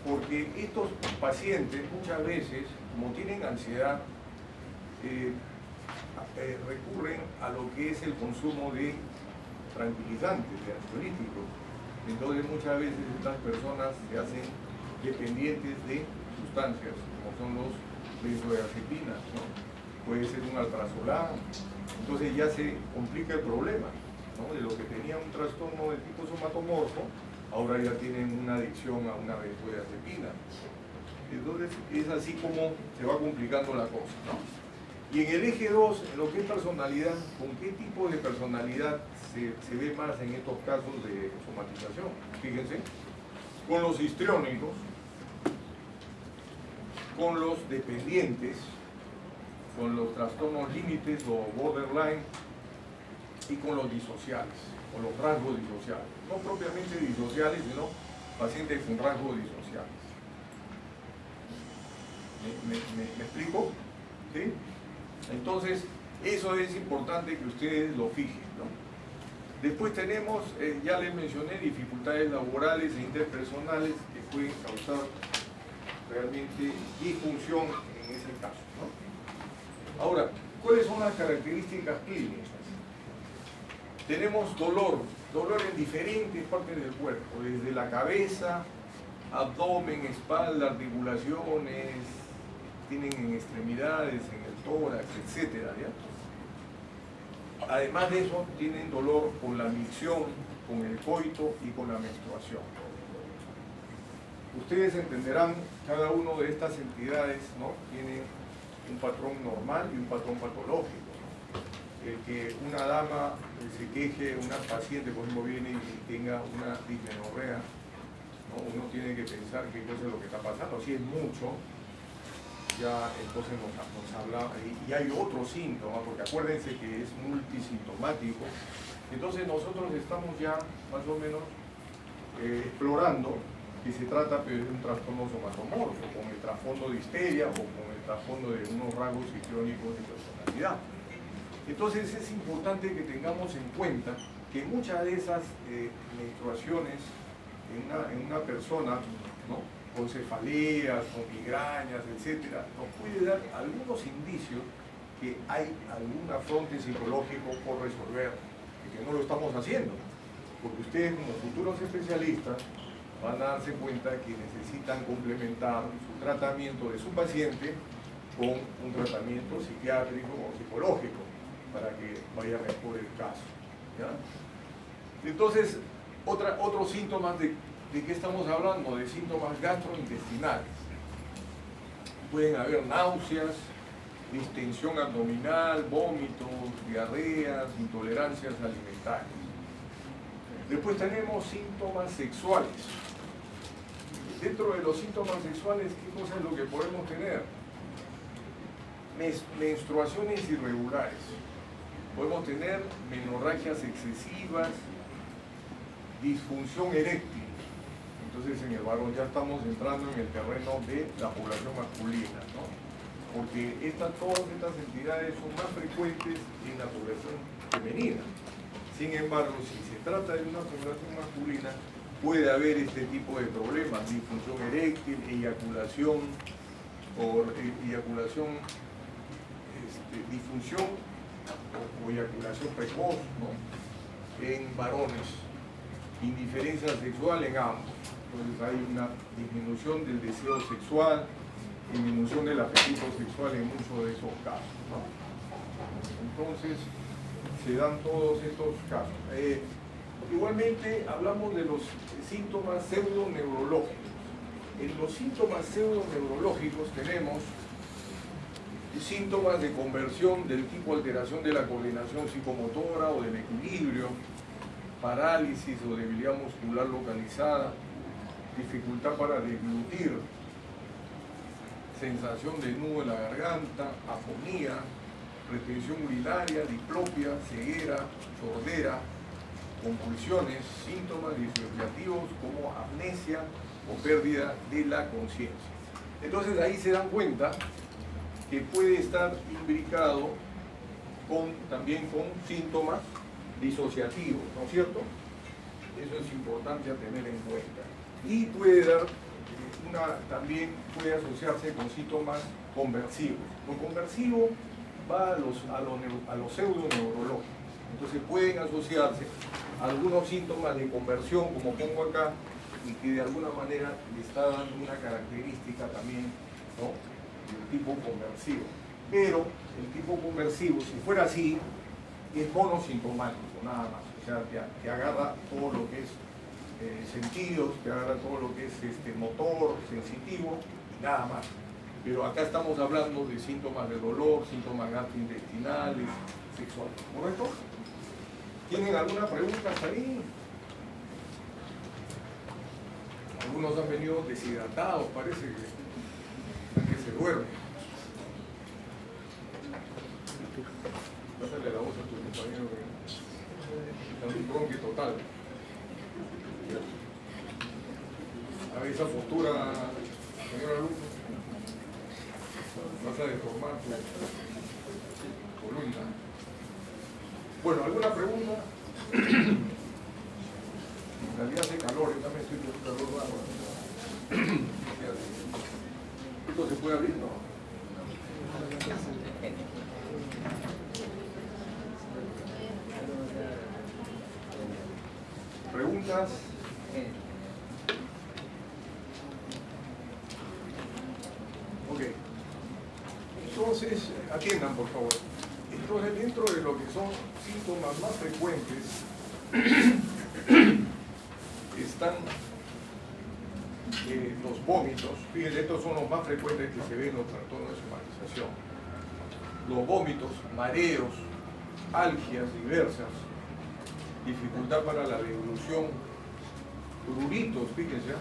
Porque estos pacientes muchas veces, como tienen ansiedad, recurren a lo que es el consumo de tranquilizantes, de ansiolíticos. Entonces muchas veces estas personas se hacen dependientes de sustancias, como son los benzodiazepinas, ¿no? Puede ser un alprazolam. Entonces ya se complica el problema, ¿no? De lo que tenía un trastorno de tipo somatomorfo, ahora ya tienen una adicción a una benzodiazepina. Entonces es así como se va complicando la cosa, ¿no? Y en el eje 2, en lo que es personalidad, ¿con qué tipo de personalidad se ve más en estos casos de somatización? Fíjense, con los histriónicos, con los dependientes, con los trastornos límites o borderline y con los disociales, con los rasgos disociales. No propiamente disociales, sino pacientes con rasgos disociales. ¿Me explico? ¿Sí? Entonces, eso es importante que ustedes lo fijen, ¿no? Después tenemos, ya les mencioné, dificultades laborales e interpersonales que pueden causar realmente disfunción en ese caso, ¿no? Ahora, ¿cuáles son las características clínicas? Tenemos dolor en diferentes partes del cuerpo, desde la cabeza, abdomen, espalda, articulaciones, tienen en extremidades, en el tórax, etcétera, ¿ya? Además de eso, tienen dolor con la micción, con el coito y con la menstruación. Ustedes entenderán, cada una de estas entidades, ¿no? Tiene un patrón normal y un patrón patológico, ¿no? El que una dama se queje, una paciente, por ejemplo, viene y tenga una dismenorrea, ¿no? Uno tiene que pensar qué cosa es lo que está pasando. Si es mucho, ya entonces nos habla, y hay otros síntomas, porque acuérdense que es multisintomático. Entonces nosotros estamos ya más o menos explorando que se trata de un trastorno somatomorfo, con el trasfondo de histeria o con el trasfondo de unos rasgos histriónicos de personalidad. Entonces es importante que tengamos en cuenta que muchas de esas menstruaciones en una persona, ¿no?, con cefaleas, con migrañas, etc., nos puede dar algunos indicios que hay algún afronte psicológico por resolver y que no lo estamos haciendo, porque ustedes como futuros especialistas van a darse cuenta que necesitan complementar su tratamiento de su paciente con un tratamiento psiquiátrico o psicológico para que vaya mejor el caso, ¿ya? Entonces, otros síntomas de qué estamos hablando, de síntomas gastrointestinales. Pueden haber náuseas, distensión abdominal, vómitos, diarreas, intolerancias alimentarias. Después tenemos síntomas sexuales. Dentro de los síntomas sexuales, ¿qué cosa es lo que podemos tener? Menstruaciones irregulares. Podemos tener menorragias excesivas, disfunción eréctil. Entonces en el varón ya estamos entrando en el terreno de la población masculina, ¿no? Porque todas estas entidades son más frecuentes en la población femenina. Sin embargo, si se trata de una población masculina, puede haber este tipo de problemas: disfunción eréctil, eyaculación disfunción o eyaculación precoz, ¿no?, en varones, indiferencia sexual en ambos. Entonces hay una disminución del deseo sexual, disminución del apetito sexual en muchos de esos casos, ¿no? Entonces se dan todos estos casos. Igualmente hablamos de los síntomas pseudoneurológicos. En los síntomas pseudoneurológicos tenemos síntomas de conversión del tipo alteración de la coordinación psicomotora o del equilibrio, parálisis o debilidad muscular localizada, dificultad para deglutir, sensación de nudo en la garganta, afonía, retención urinaria, diplopia, ceguera, sordera, convulsiones, síntomas disociativos como amnesia o pérdida de la conciencia. Entonces ahí se dan cuenta que puede estar imbricado también con síntomas disociativos, ¿no es cierto? Eso es importante a tener en cuenta. Y puede dar también puede asociarse con síntomas conversivos. Lo conversivo va a los pseudoneurológicos. Entonces pueden asociarse algunos síntomas de conversión, como pongo acá, y que de alguna manera le está dando una característica también, ¿no?, del tipo conversivo. Pero el tipo conversivo, si fuera así, es monosintomático, nada más. O sea, que agarra todo lo que es sentidos, que agarra todo lo que es motor, sensitivo, y nada más. Pero acá estamos hablando de síntomas de dolor, síntomas gastrointestinales, sexuales, ¿correcto? ¿Tienen alguna pregunta hasta ahí? Algunos han venido deshidratados, parece que se duermen. Pásale la voz a tu compañero que está en un bronque total. A ver, esa postura, señora Luz, vas a deformar tu columna. Bueno, ¿alguna pregunta? En realidad hace calor, yo también estoy con un calor raro. ¿Esto se puede abrir? No. ¿Preguntas? Ok. Entonces, atiendan por favor. Entonces, dentro de lo que son síntomas más frecuentes, están los vómitos. Fíjense, estos son los más frecuentes que se ven en los trastornos de somatización. Los vómitos, mareos, algias diversas, dificultad para la deglución, pruritos, fíjense,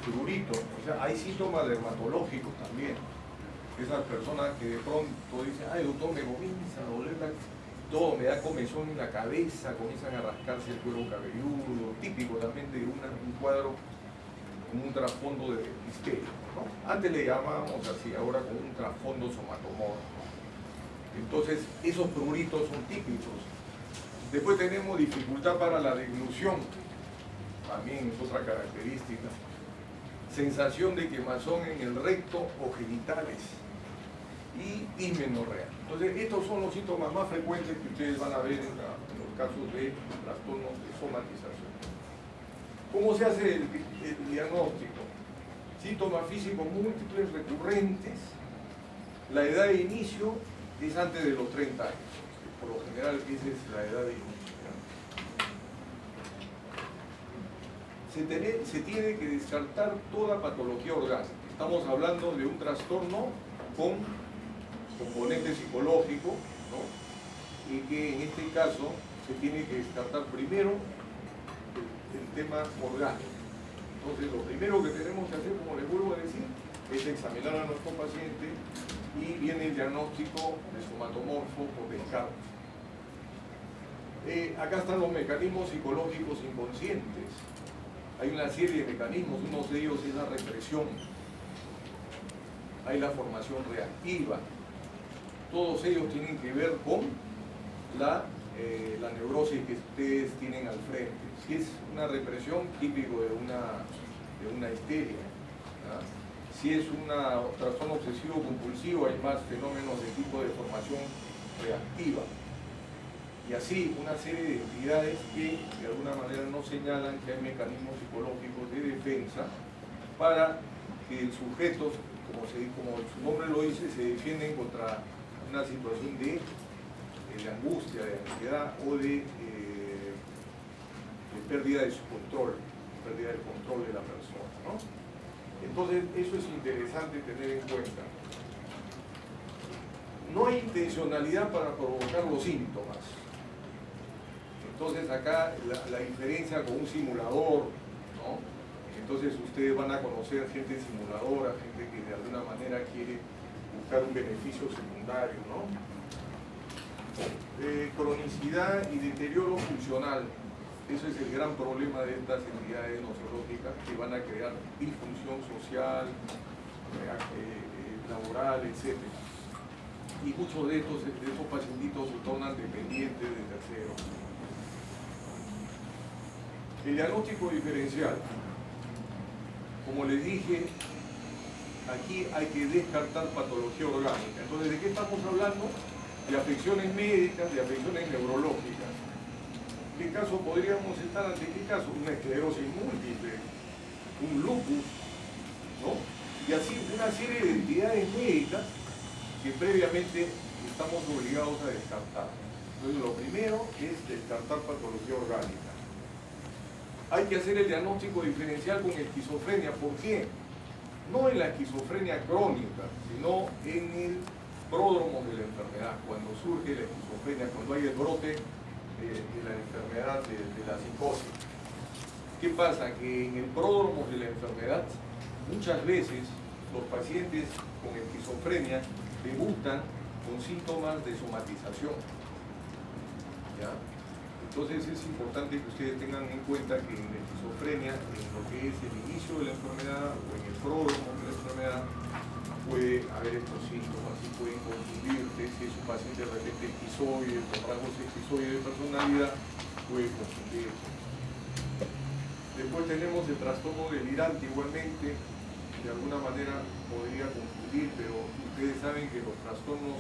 pruritos. O sea, hay síntomas dermatológicos también. Esas personas que de pronto dicen, ay doctor, me comienza a doler todo, me da comezón en la cabeza, comienzan a rascarse el cuero cabelludo, típico también de un cuadro con un trasfondo de histeria, ¿no? Antes le llamábamos así, ahora con un trasfondo somatomórfico. Entonces, esos pruritos son típicos. Después tenemos dificultad para la deglución, también es otra característica. Sensación de quemazón en el recto o genitales y dismenorrea. Entonces, estos son los síntomas más frecuentes que ustedes van a ver en los casos de trastornos de somatización. ¿Cómo se hace el diagnóstico? Síntomas físicos múltiples recurrentes. La edad de inicio es antes de los 30 años. Por lo general, esa es la edad de inicio. Se tiene que descartar toda patología orgánica. Estamos hablando de un trastorno con componente psicológico, ¿no? Y que en este caso se tiene que descartar primero el tema orgánico. Entonces, lo primero que tenemos que hacer, como les vuelvo a decir, es examinar a nuestro paciente y viene el diagnóstico de somatomorfo por descarte. Acá están los mecanismos psicológicos inconscientes. Hay una serie de mecanismos, uno de ellos es la represión. Hay la formación reactiva. Todos ellos tienen que ver con la neurosis que ustedes tienen al frente. Si es una represión, típico de una histeria, ¿no? Si es un trastorno obsesivo compulsivo, hay más fenómenos de tipo de formación reactiva. Y así una serie de entidades que de alguna manera nos señalan que hay mecanismos psicológicos de defensa para que el sujeto, como su nombre lo dice, se defienden contra una situación de angustia, de ansiedad o de pérdida de su control, pérdida del control de la persona, ¿no? Entonces, eso es interesante tener en cuenta. No hay intencionalidad para provocar los síntomas. Entonces, acá la diferencia con un simulador, ¿no? Entonces, ustedes van a conocer gente simuladora, gente que de alguna manera quiere buscar un beneficio secundario, ¿no? Cronicidad y deterioro funcional. Eso es el gran problema de estas entidades nosológicas que van a crear disfunción social, laboral, etc. Y muchos de estos pacientitos se tornan dependientes de terceros. El diagnóstico diferencial. Como les dije, aquí hay que descartar patología orgánica. Entonces, ¿de qué estamos hablando? De afecciones médicas, de afecciones neurológicas. ¿Qué caso podríamos estar ante qué caso? Una esclerosis múltiple, un lupus, ¿no? Y así una serie de entidades médicas que previamente estamos obligados a descartar. Entonces, lo primero es descartar patología orgánica. Hay que hacer el diagnóstico diferencial con esquizofrenia. ¿Por qué? No en la esquizofrenia crónica, sino en el pródromo de la enfermedad, cuando surge la esquizofrenia, cuando hay el brote de la enfermedad de la psicosis. ¿Qué pasa? Que en el pródromo de la enfermedad, muchas veces los pacientes con esquizofrenia debutan con síntomas de somatización, ¿ya? Entonces es importante que ustedes tengan en cuenta que en la esquizofrenia, en lo que es el inicio de la enfermedad o en el pródromo de la enfermedad, puede haber estos síntomas y pueden confundirse. Si es un paciente de repente esquizoide, con rasgos esquizoides de personalidad, puede confundirse. Después tenemos el trastorno delirante, igualmente, de alguna manera podría confundir, pero ustedes saben que los trastornos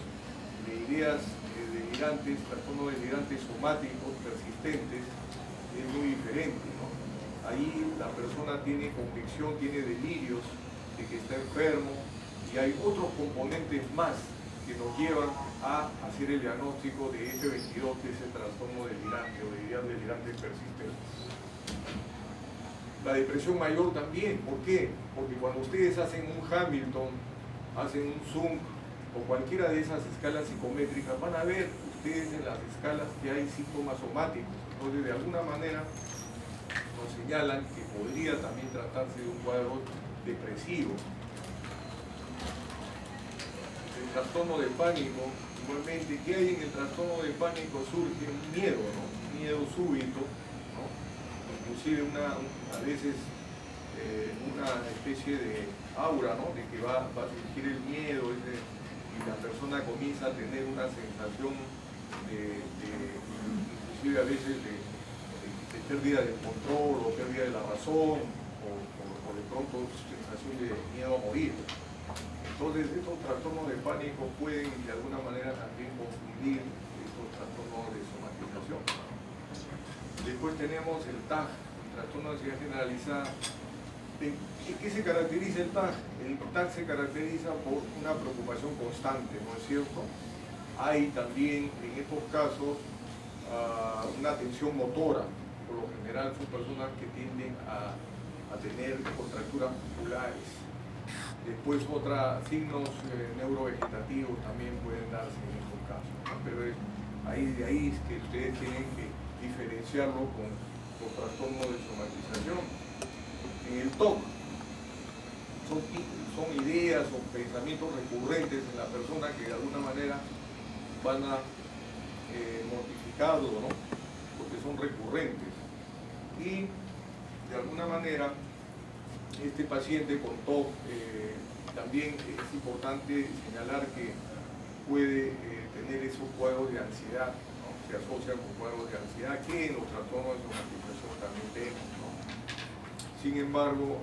de ideas delirantes, trastornos delirantes somáticos persistentes, es muy diferente, ¿no? Ahí la persona tiene convicción, tiene delirios de que está enfermo, y hay otros componentes más que nos llevan a hacer el diagnóstico de F22, que es el trastorno delirante o de ideas delirantes persistentes. La depresión mayor también. ¿Por qué? Porque cuando ustedes hacen un Hamilton, hacen un Zoom o cualquiera de esas escalas psicométricas, van a ver ustedes en las escalas que hay síntomas somáticos. Entonces, de alguna manera, nos señalan que podría también tratarse de un cuadro depresivo. El trastorno de pánico, igualmente, ¿qué hay en el trastorno de pánico? Surge un miedo, ¿no? Un miedo súbito, ¿no? Inclusive a veces una especie de aura, ¿no? De que va a surgir el miedo y la persona comienza a tener una sensación inclusive a veces de pérdida del control o pérdida de la razón o de pronto sensación de miedo a morir. Entonces estos trastornos de pánico pueden de alguna manera también confundir estos trastornos de somatización. Después tenemos el TAG, el trastorno de ansiedad generalizada. ¿En qué se caracteriza el TAG? El TAG se caracteriza por una preocupación constante, ¿no es cierto? Hay también en estos casos una tensión motora. Por lo general son personas que tienden a tener contracturas musculares. Después signos neurovegetativos también pueden darse en estos casos, ¿no? Pero de ahí es que ustedes tienen que diferenciarlo con los trastornos de somatización. En el TOC son ideas o pensamientos recurrentes en la persona que de alguna manera van a mortificarlo, ¿no? Porque son recurrentes. Y de alguna manera este paciente con TOC también es importante señalar que puede tener esos cuadros de ansiedad, ¿no? Se asocian con cuadros de ansiedad que en los trastornos de somatización también vemos, ¿no? Sin embargo,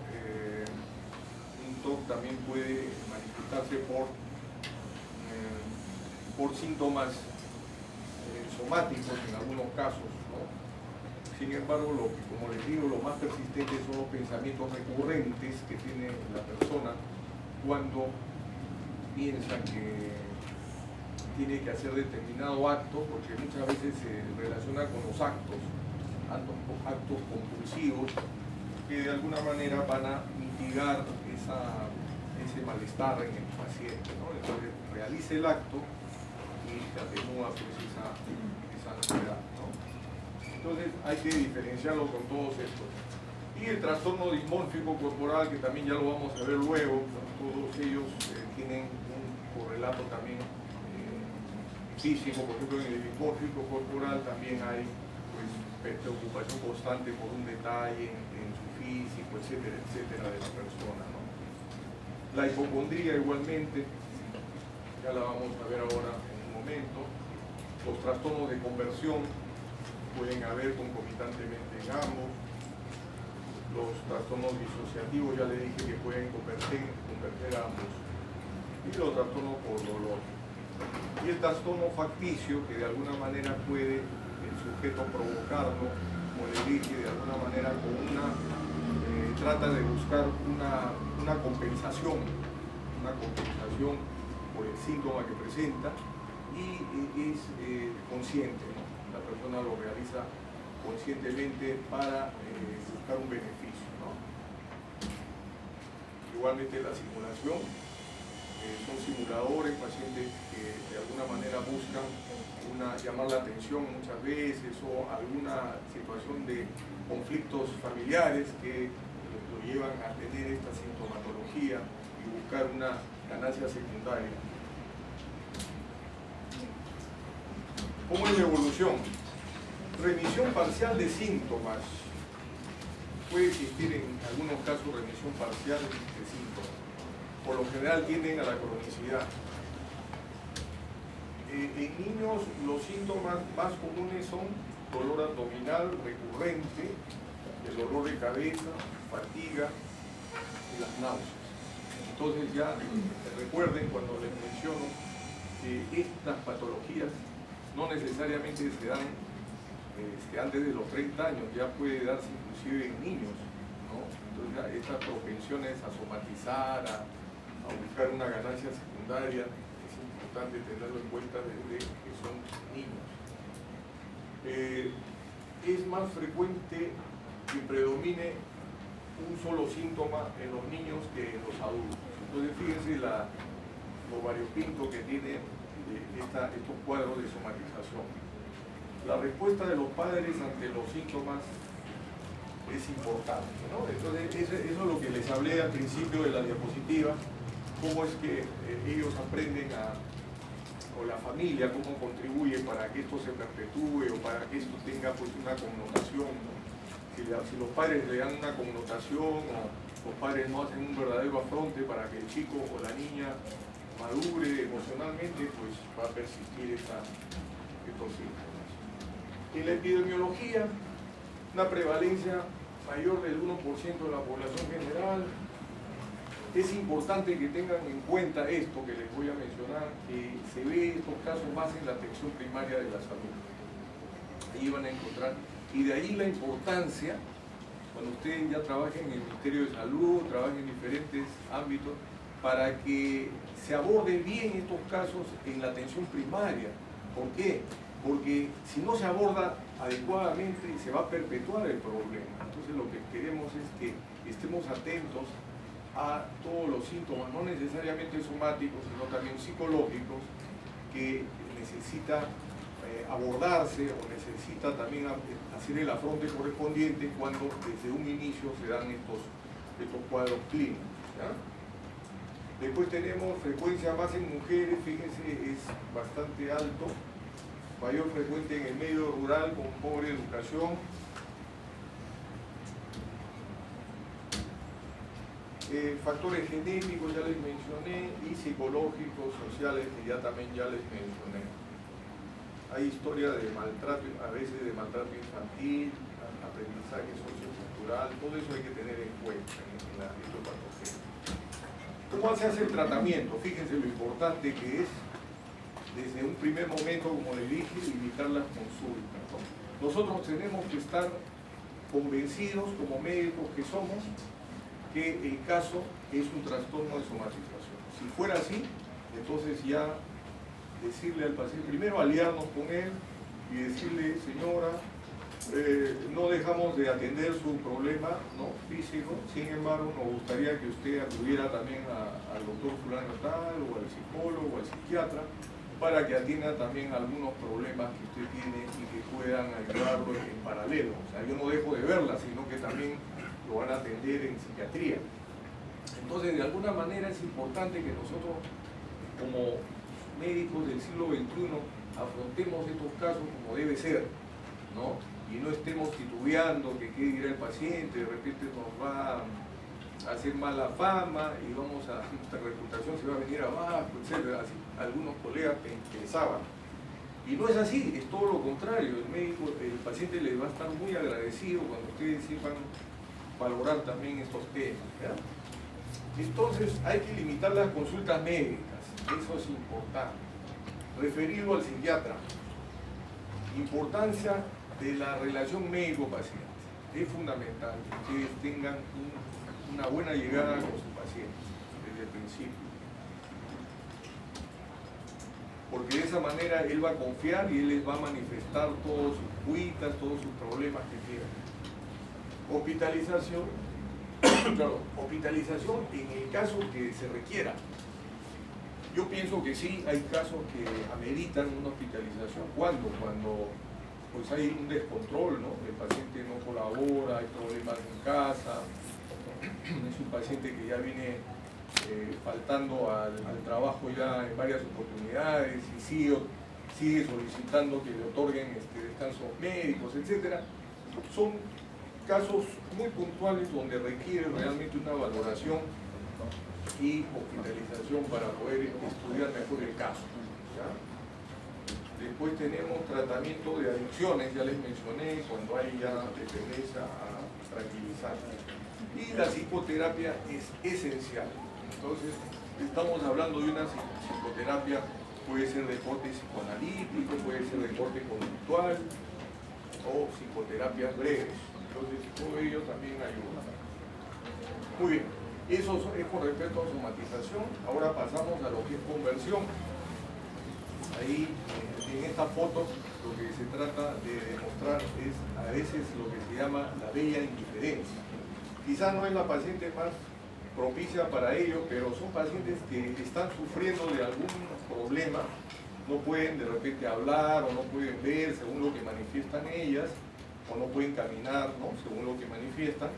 un TOC también puede manifestarse por síntomas somáticos en algunos casos, ¿no? Sin embargo, como les digo, lo más persistente son los pensamientos recurrentes que tiene la persona cuando piensa que tiene que hacer determinado acto, porque muchas veces se relaciona con los actos compulsivos que de alguna manera van a mitigar ese malestar en el paciente, ¿no? Entonces realiza el acto y se atenúa pues esa ansiedad, ¿no? Entonces hay que diferenciarlo con todos estos. Y el trastorno dismórfico corporal, que también ya lo vamos a ver luego, todos ellos tienen un correlato también físico. Por ejemplo, en el dismórfico corporal también hay pues, preocupación constante por un detalle en su físico, etcétera, etcétera, de la persona, ¿no? La hipocondría igualmente, ya la vamos a ver ahora en un momento. Los trastornos de conversión pueden haber concomitantemente en ambos. Los trastornos disociativos, ya le dije que pueden converger ambos. Y los trastornos por dolor. Y el trastorno facticio, que de alguna manera puede el sujeto provocarlo, como le dije, de alguna manera trata de buscar una compensación por el síntoma que presenta y es consciente, ¿no? La persona lo realiza conscientemente para buscar un beneficio, ¿no? Igualmente la simulación, son simuladores, pacientes que de alguna manera buscan llamar la atención muchas veces o alguna situación de conflictos familiares que lo llevan a tener esta sintomatología y buscar una ganancia secundaria. ¿Cómo es la evolución? Remisión parcial de síntomas. Puede existir en algunos casos remisión parcial de síntomas. Por lo general tienden a la cronicidad. En niños los síntomas más comunes son dolor abdominal recurrente, el dolor de cabeza, fatiga y las náuseas. Entonces ya recuerden cuando les menciono que estas patologías no necesariamente se dan antes de los 30 años, ya puede darse inclusive en niños, ¿no? Entonces estas propensiones a somatizar, a buscar una ganancia secundaria, es importante tenerlo en cuenta desde que son niños. Es más frecuente que predomine un solo síntoma en los niños que en los adultos. Entonces fíjense lo variopinto que tiene estos cuadros de somatización. La respuesta de los padres ante los síntomas es importante, ¿no? Entonces eso es lo que les hablé al principio de la diapositiva, cómo es que ellos aprenden o la familia, cómo contribuye para que esto se perpetúe o para que esto tenga pues una connotación, ¿no? si los padres le dan una connotación o los padres no hacen un verdadero afronte para que el chico o la niña madure emocionalmente, pues va a persistir estos síntomas. En la epidemiología, una prevalencia mayor del 1% de la población general. Es importante que tengan en cuenta esto que les voy a mencionar, que se ve estos casos más en la atención primaria de la salud. Ahí van a encontrar, y de ahí la importancia, cuando ustedes ya trabajen en el Ministerio de Salud, trabajen en diferentes ámbitos, para que se aborde bien estos casos en la atención primaria. ¿Por qué? Porque si no se aborda adecuadamente se va a perpetuar el problema. Entonces lo que queremos es que estemos atentos a todos los síntomas, no necesariamente somáticos, sino también psicológicos, que necesita abordarse o necesita también hacer el afronte correspondiente cuando desde un inicio se dan estos cuadros clínicos, ¿ya? Después tenemos frecuencia más en mujeres, fíjense, es bastante alto, mayor frecuente en el medio rural con pobre educación. Factores genéticos ya les mencioné, y psicológicos, sociales, que ya les mencioné. Hay historia de maltrato, a veces de maltrato infantil, aprendizaje sociocultural, todo eso hay que tener en cuenta en la fitopatogenia. ¿Cómo se hace el tratamiento? Fíjense lo importante que es, desde un primer momento, como le dije, limitar las consultas, ¿no? Nosotros tenemos que estar convencidos, como médicos que somos, que el caso es un trastorno de somatización. Si fuera así, entonces ya decirle al paciente, primero aliarnos con él y decirle, señora, no dejamos de atender su problema, ¿no?, físico, sin embargo nos gustaría que usted acudiera también al doctor fulano tal, o al psicólogo, o al psiquiatra, para que atienda también algunos problemas que usted tiene y que puedan ayudarlo en paralelo. O sea, yo no dejo de verla, sino que también lo van a atender en psiquiatría. Entonces, de alguna manera es importante que nosotros, como médicos del siglo XXI, afrontemos estos casos como debe ser, ¿no? Y no estemos titubeando que qué dirá el paciente, de repente nos va a hacer mala fama y nuestra reputación se va a venir abajo, etc. Así algunos colegas pensaban. Y no es así, es todo lo contrario. El paciente les va a estar muy agradecido cuando ustedes sepan valorar también estos temas, ¿ya? Entonces hay que limitar las consultas médicas, eso es importante. Referirlo al psiquiatra. Importancia de la relación médico-paciente. Es fundamental que ustedes tengan una buena llegada con sus pacientes desde el principio. Porque de esa manera él va a confiar y él les va a manifestar todos sus cuitas, todos sus problemas que tienen. Hospitalización, hospitalización en el caso que se requiera. Yo pienso que sí, hay casos que ameritan una hospitalización. ¿Cuándo? Cuando pues hay un descontrol, ¿no? El paciente no colabora, hay problemas en casa, es un paciente que ya viene faltando al trabajo ya en varias oportunidades y sigue solicitando que le otorguen descansos médicos, etc. Son casos muy puntuales donde requiere realmente una valoración y hospitalización para poder estudiar mejor el caso, ¿ya? Después tenemos tratamiento de adicciones, ya les mencioné, cuando hay ya dependencia a tranquilizar. Y la psicoterapia es esencial. Entonces, estamos hablando de una psicoterapia, puede ser de corte psicoanalítico, puede ser de corte conductual o psicoterapias breves. Entonces, todo ello también ayuda. Muy bien, eso es con respecto a somatización. Ahora pasamos a lo que es conversión. Ahí, en esta foto, lo que se trata de demostrar es a veces lo que se llama la bella indiferencia. Quizás no es la paciente más propicia para ello, pero son pacientes que están sufriendo de algún problema, no pueden de repente hablar o no pueden ver según lo que manifiestan ellas, o no pueden caminar, ¿no?, según lo que manifiestan,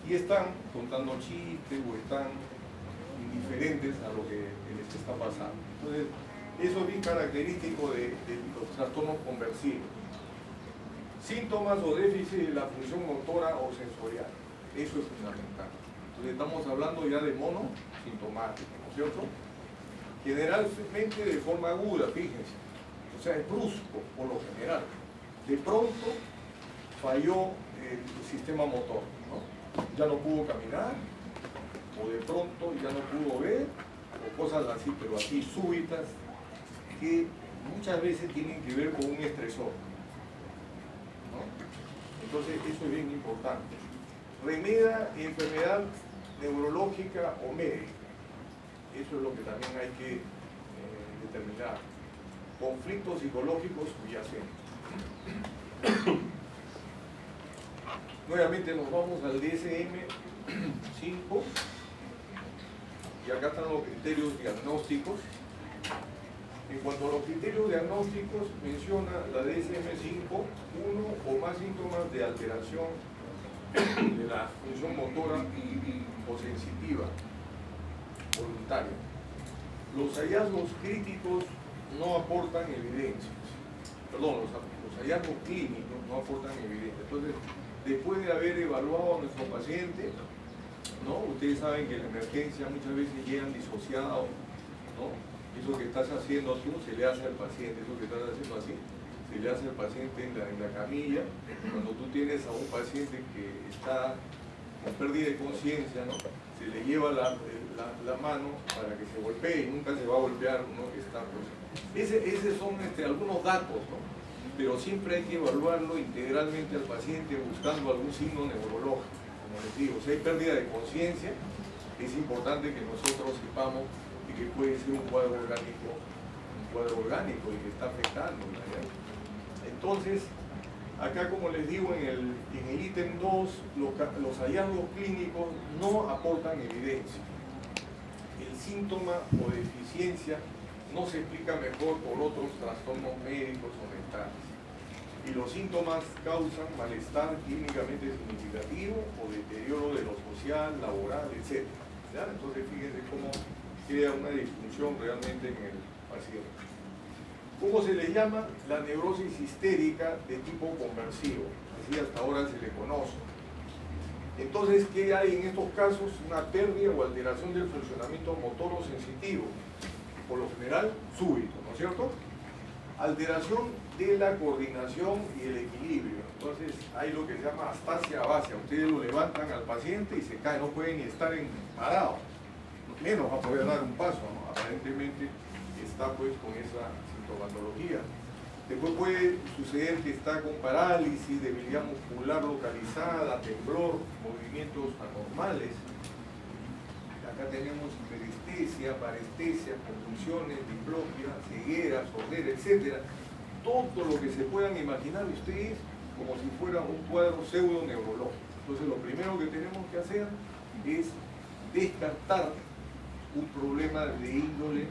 y están contando chistes o están indiferentes a lo que les está pasando. Entonces, eso es bien característico de los trastornos conversivos. Síntomas o déficit de la función motora o sensorial. Eso es fundamental. Entonces estamos hablando ya de monosintomático, ¿no es cierto? Generalmente de forma aguda, fíjense. O sea, es brusco, por lo general. De pronto falló el sistema motor, ¿no? Ya no pudo caminar, o de pronto ya no pudo ver, o cosas así, pero así súbitas, que muchas veces tienen que ver con un estresor, ¿no? Entonces eso es bien importante. Remedia enfermedad neurológica o médica. Eso es lo que también hay que determinar. Conflictos psicológicos subyacentes. Nuevamente nos vamos al DSM-5 y acá están los criterios diagnósticos. En cuanto a los criterios diagnósticos, menciona la DSM-5 uno o más síntomas de alteración de la función motora o sensitiva voluntaria. Los hallazgos críticos no aportan evidencias. Perdón, los hallazgos clínicos no aportan evidencia. Entonces, después de haber evaluado a nuestro paciente, ¿no? Ustedes saben que en la emergencia muchas veces llegan disociados, ¿no? Eso que estás haciendo tú se le hace al paciente, eso que estás haciendo así, se le hace al paciente en la camilla. Cuando tú tienes a un paciente que está con pérdida de conciencia, ¿no? Se le lleva la mano para que se golpee y nunca se va a golpear uno que está, pues. Esos son algunos datos, ¿no? Pero siempre hay que evaluarlo integralmente al paciente buscando algún signo neurológico. Como les digo, si hay pérdida de conciencia, es importante que nosotros sepamos que puede ser un cuadro orgánico y que está afectando, ¿verdad? Entonces, acá como les digo en el ítem 2, los hallazgos clínicos no aportan evidencia. El síntoma o deficiencia no se explica mejor por otros trastornos médicos o mentales. Y los síntomas causan malestar clínicamente significativo o deterioro de lo social, laboral, etc. ¿Ya? Entonces fíjense cómo crea una disfunción realmente en el paciente. ¿Cómo se le llama? La neurosis histérica de tipo conversivo. Así hasta ahora se le conoce. Entonces, ¿qué hay en estos casos? Una pérdida o alteración del funcionamiento motor o sensitivo. Por lo general, súbito, ¿no es cierto? Alteración de la coordinación y el equilibrio. Entonces, hay lo que se llama astasia básica. Ustedes lo levantan al paciente y se cae, no puede ni estar parado. Menos va a poder dar un paso, ¿no? Aparentemente está pues con esa sintomatología. Después puede suceder que está con parálisis, debilidad muscular localizada, temblor, movimientos anormales. Acá tenemos hiperestesia, parestesia, convulsiones, diplopia, ceguera, sordera, etc. Todo lo que se puedan imaginar ustedes como si fuera un cuadro pseudo-neurológico. Entonces lo primero que tenemos que hacer es descartar un problema de índole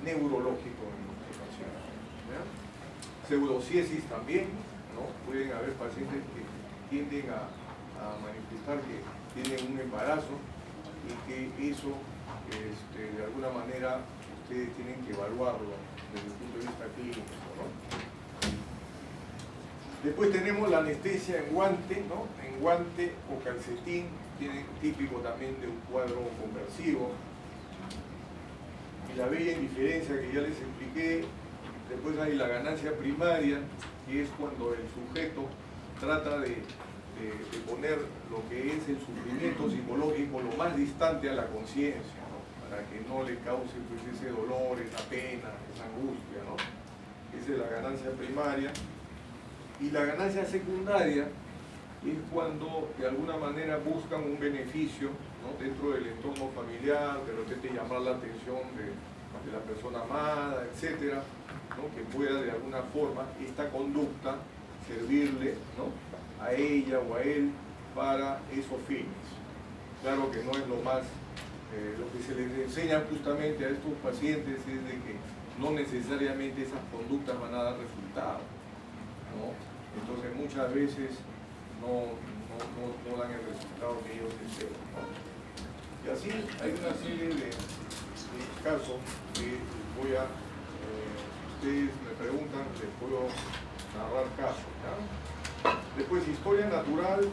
neurológico en nuestro paciente. Pseudociesis también, ¿no? Pueden haber pacientes que tienden a manifestar que tienen un embarazo y que eso de alguna manera ustedes tienen que evaluarlo desde el punto de vista clínico, ¿no? Después tenemos la anestesia en guante, ¿no? En guante o calcetín, típico también de un cuadro conversivo. Y la bella indiferencia que ya les expliqué. Después hay la ganancia primaria, que es cuando el sujeto trata de poner lo que es el sufrimiento psicológico lo más distante a la conciencia, ¿no? Para que no le cause pues, ese dolor, esa pena, esa angustia, ¿no? Esa es la ganancia primaria. Y la ganancia secundaria es cuando de alguna manera buscan un beneficio, ¿no? Dentro del entorno familiar, de repente llamar la atención de la persona amada, etcétera, ¿no? Que pueda de alguna forma esta conducta servirle, ¿no? A ella o a él para esos fines. Claro que no es lo más, lo que se les enseña justamente a estos pacientes es de que no necesariamente esas conductas van a dar resultados, ¿no? Entonces muchas veces no dan el resultado que ellos desean, ¿no? Y así hay una serie de casos que voy a, ustedes me preguntan, les puedo narrar casos, ¿ya? Después, historia natural.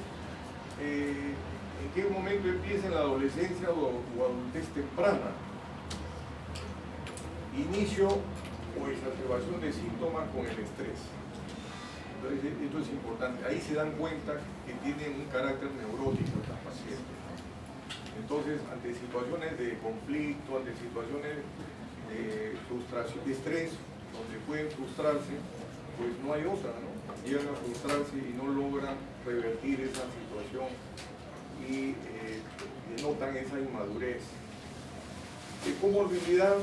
¿En qué momento empieza en la adolescencia o adultez temprana? Inicio o exacerbación de síntomas con el estrés. Entonces, esto es importante. Ahí se dan cuenta que tienen un carácter neurótico estas pacientes. Entonces, ante situaciones de conflicto, ante situaciones de frustración, de estrés, donde pueden frustrarse, pues no hay otra, ¿no? Llegan a frustrarse y no logran revertir esa situación y denotan esa inmadurez. De comorbilidad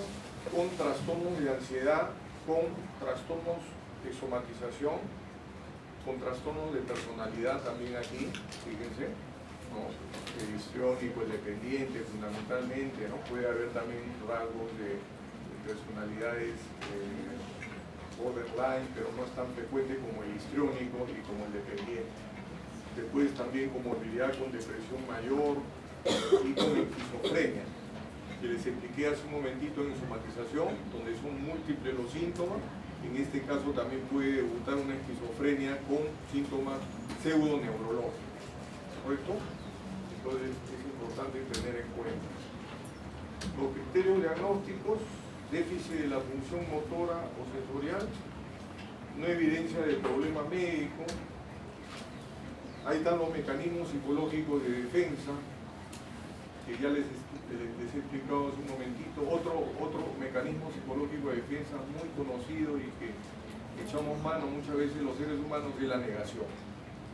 con trastornos de ansiedad, con trastornos de somatización, con trastornos de personalidad también aquí, fíjense, ¿no? El histriónico, el dependiente fundamentalmente, ¿no? Puede haber también rasgos de personalidades borderline, pero no es tan frecuente como el histriónico y como el dependiente. Después también comorbilidad con depresión mayor y con esquizofrenia, que les expliqué hace un momentito en somatización, donde son múltiples los síntomas. En este caso también puede debutar una esquizofrenia con síntomas pseudoneurológicos, ¿correcto? Entonces es importante tener en cuenta. Los criterios diagnósticos: déficit de la función motora o sensorial, no evidencia de problema médico. Ahí están los mecanismos psicológicos de defensa, que ya les he explicado hace un momentito. Otro mecanismo psicológico de defensa muy conocido y que echamos mano muchas veces los seres humanos es la negación,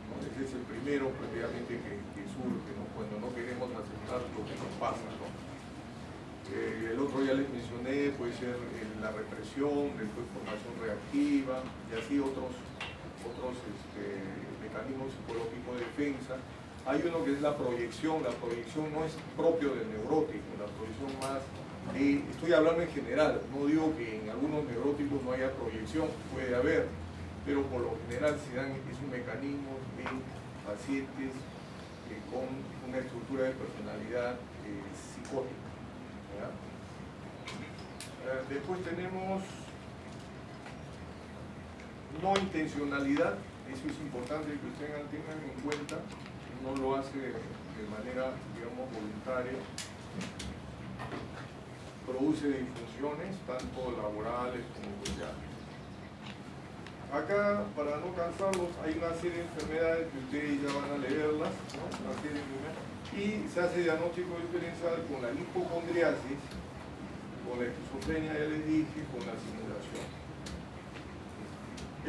¿no? Ese es el primero prácticamente que surge, ¿no? Cuando no queremos aceptar lo que nos pasa, ¿no? El otro ya les mencioné, puede ser la represión, después formación reactiva y así otros mecanismos psicológicos de defensa. Hay uno que es la proyección no es propio del neurótico, la proyección más de, estoy hablando en general, no digo que en algunos neuróticos no haya proyección, puede haber, pero por lo general se dan, es un mecanismo en pacientes con una estructura de personalidad psicótica. Después tenemos no intencionalidad. Eso es importante que ustedes tengan en cuenta, no lo hace de manera, digamos, voluntaria. Produce disfunciones, tanto laborales como sociales. Acá, para no cansarlos, hay una serie de enfermedades que ustedes ya van a leerlas, ¿no? Una serie de enfermedades. Y se hace diagnóstico diferencial con la hipocondriasis, con la esquizofrenia, ya les dije, con la simulación.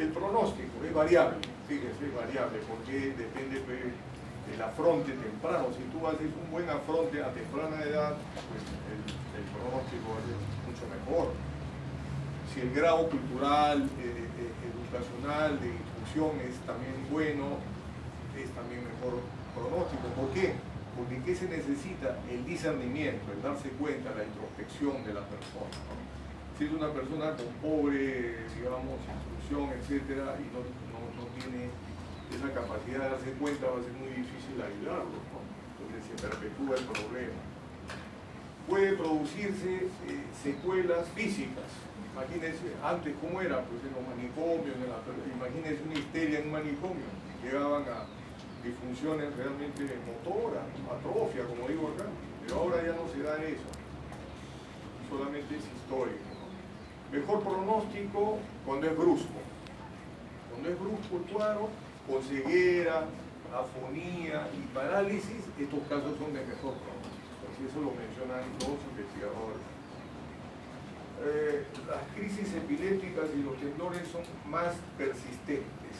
El pronóstico es variable, fíjense, es variable, porque depende del afronte temprano. Si tú haces un buen afronte a temprana edad, pues el pronóstico es mucho mejor. Si el grado cultural, educacional, de instrucción es también bueno, es también mejor pronóstico. ¿Por qué? Porque ¿qué se necesita? El discernimiento, el darse cuenta, la introspección de la persona, ¿no? Si es una persona con pobre, digamos, instrucción, etcétera, y no tiene esa capacidad de darse cuenta, va a ser muy difícil ayudarlo, ¿no? Entonces se perpetúa el problema. Puede producirse secuelas físicas. Imagínense, antes cómo era, pues en los manicomios, imagínense una histeria en un manicomio, llegaban a disfunciones realmente motoras, atrofia, como digo acá, pero ahora ya no se da eso, solamente es histórico, ¿no? Mejor pronóstico cuando es brusco. Cuando es brusco el cuadro, con ceguera, afonía y parálisis, estos casos son de mejor pronóstico, así eso lo mencionan los investigadores. Las crisis epilépticas y los temblores son más persistentes.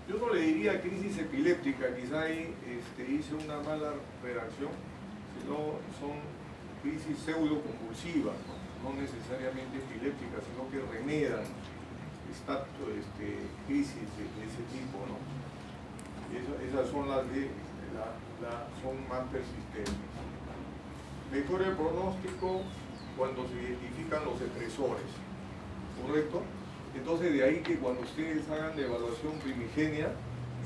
Yo no le diría crisis epiléptica, quizá ahí hice una mala redacción, sino son crisis pseudoconvulsivas, no necesariamente epilépticas, sino que remedan crisis de ese tipo, ¿no? Esas son las son más persistentes. Mejor el pronóstico cuando se identifican los estresores, ¿correcto? Entonces de ahí que cuando ustedes hagan la evaluación primigenia,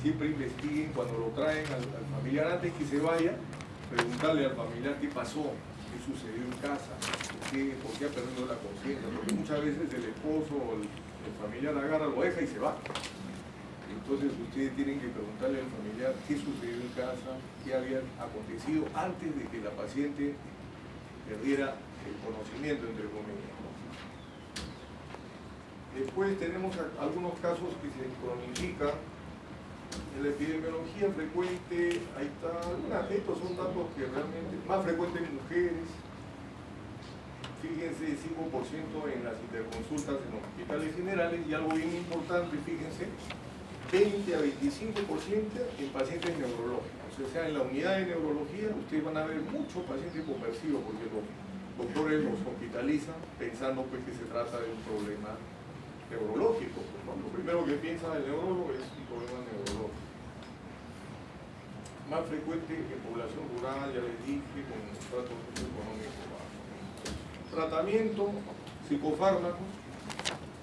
siempre investiguen cuando lo traen al familiar, antes que se vaya, preguntarle al familiar qué pasó, qué sucedió en casa, por qué ha perdido la conciencia, porque muchas veces el esposo o El familiar agarra, lo deja y se va. Entonces ustedes tienen que preguntarle al familiar qué sucedió en casa, qué había acontecido antes de que la paciente perdiera el conocimiento, entre comillas. Después tenemos algunos casos que se cronifican. En la epidemiología frecuente, ahí está, estos son datos que realmente, más frecuentes en mujeres, fíjense, 5% en las interconsultas en los hospitales generales, y algo bien importante, fíjense, 20 a 25% en pacientes neurológicos. O sea, en la unidad de neurología ustedes van a ver muchos pacientes conversivos porque los doctores los hospitalizan pensando pues que se trata de un problema neurológico. ¿No? Lo primero que piensa el neurólogo es un problema neurológico. Más frecuente en población rural, ya les dije, con trato socioeconómico bajo. Tratamiento, psicofármacos,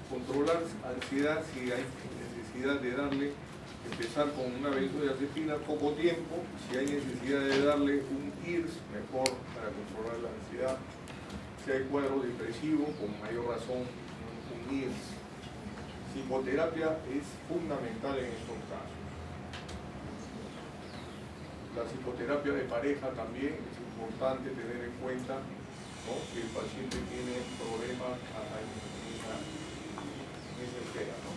controlar ansiedad si hay necesidad de darle, empezar con una benzodiazepina poco tiempo, si hay necesidad de darle un IRS, mejor para controlar la ansiedad, si hay cuadro depresivo, con mayor razón un IRS. Psicoterapia es fundamental en estos casos. La psicoterapia de pareja también es importante tener en cuenta, ¿no?, que el paciente tiene problemas en esa esfera, ¿no?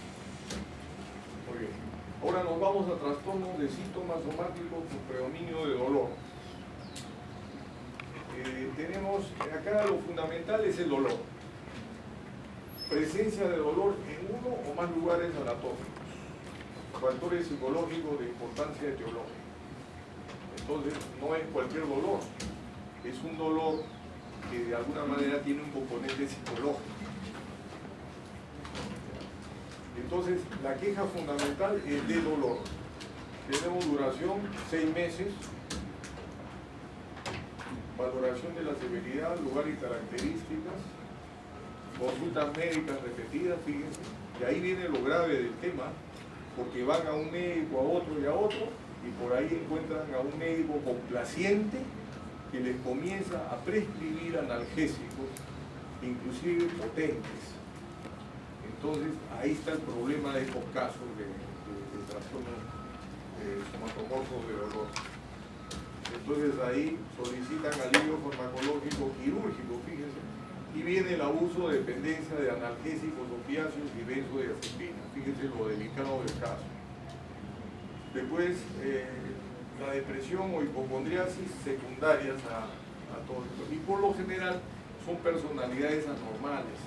Muy bien. Ahora nos vamos a trastornos de síntomas somáticos con predominio de dolor. Tenemos acá lo fundamental es el dolor. Presencia de dolor en uno o más lugares anatómicos. Factores psicológicos de importancia etiológica. Entonces, no es cualquier dolor. Es un dolor que de alguna manera tiene un componente psicológico. Entonces, la queja fundamental es de dolor. Tenemos duración 6 meses. Valoración de la severidad, lugar y características. Consultas médicas repetidas, fíjense. Y ahí viene lo grave del tema, porque van a un médico, a otro y a otro, y por ahí encuentran a un médico complaciente que les comienza a prescribir analgésicos, inclusive potentes. Entonces, ahí está el problema de estos casos de trastornos somatomorfos de dolor. Entonces, ahí solicitan alivio farmacológico quirúrgico, fíjense, y viene el abuso de dependencia de analgésicos, opiáceos y benzodiazepinas. Fíjense lo delicado del caso. Después, la depresión o hipocondriasis secundarias a todo esto. Y por lo general son personalidades anormales.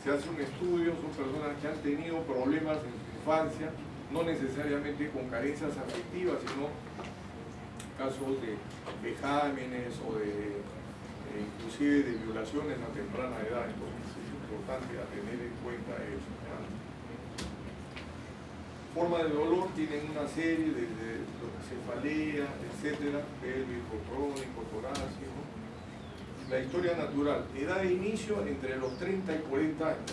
Se hace un estudio, son personas que han tenido problemas en su infancia, no necesariamente con carencias afectivas, sino casos de vejámenes o de inclusive de violaciones a temprana edad. Entonces es importante a tener en cuenta eso, ¿verdad? Forma de dolor tienen una serie de cefalea, etcétera, pélvico, crónico, torácico. La historia natural, edad de inicio entre los 30 y 40 años.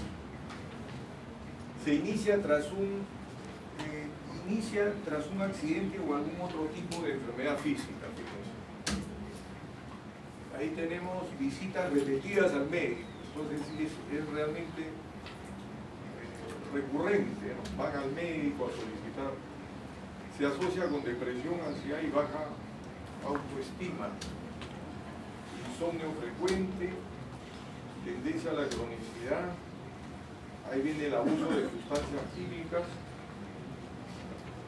Se inicia tras un accidente o algún otro tipo de enfermedad física. Fíjense. Ahí tenemos visitas repetidas al médico, entonces es realmente recurrente, ¿no? Van al médico a solicitar. Se asocia con depresión, ansiedad y baja autoestima. Insomnio frecuente, tendencia a la cronicidad. Ahí viene el abuso de sustancias químicas,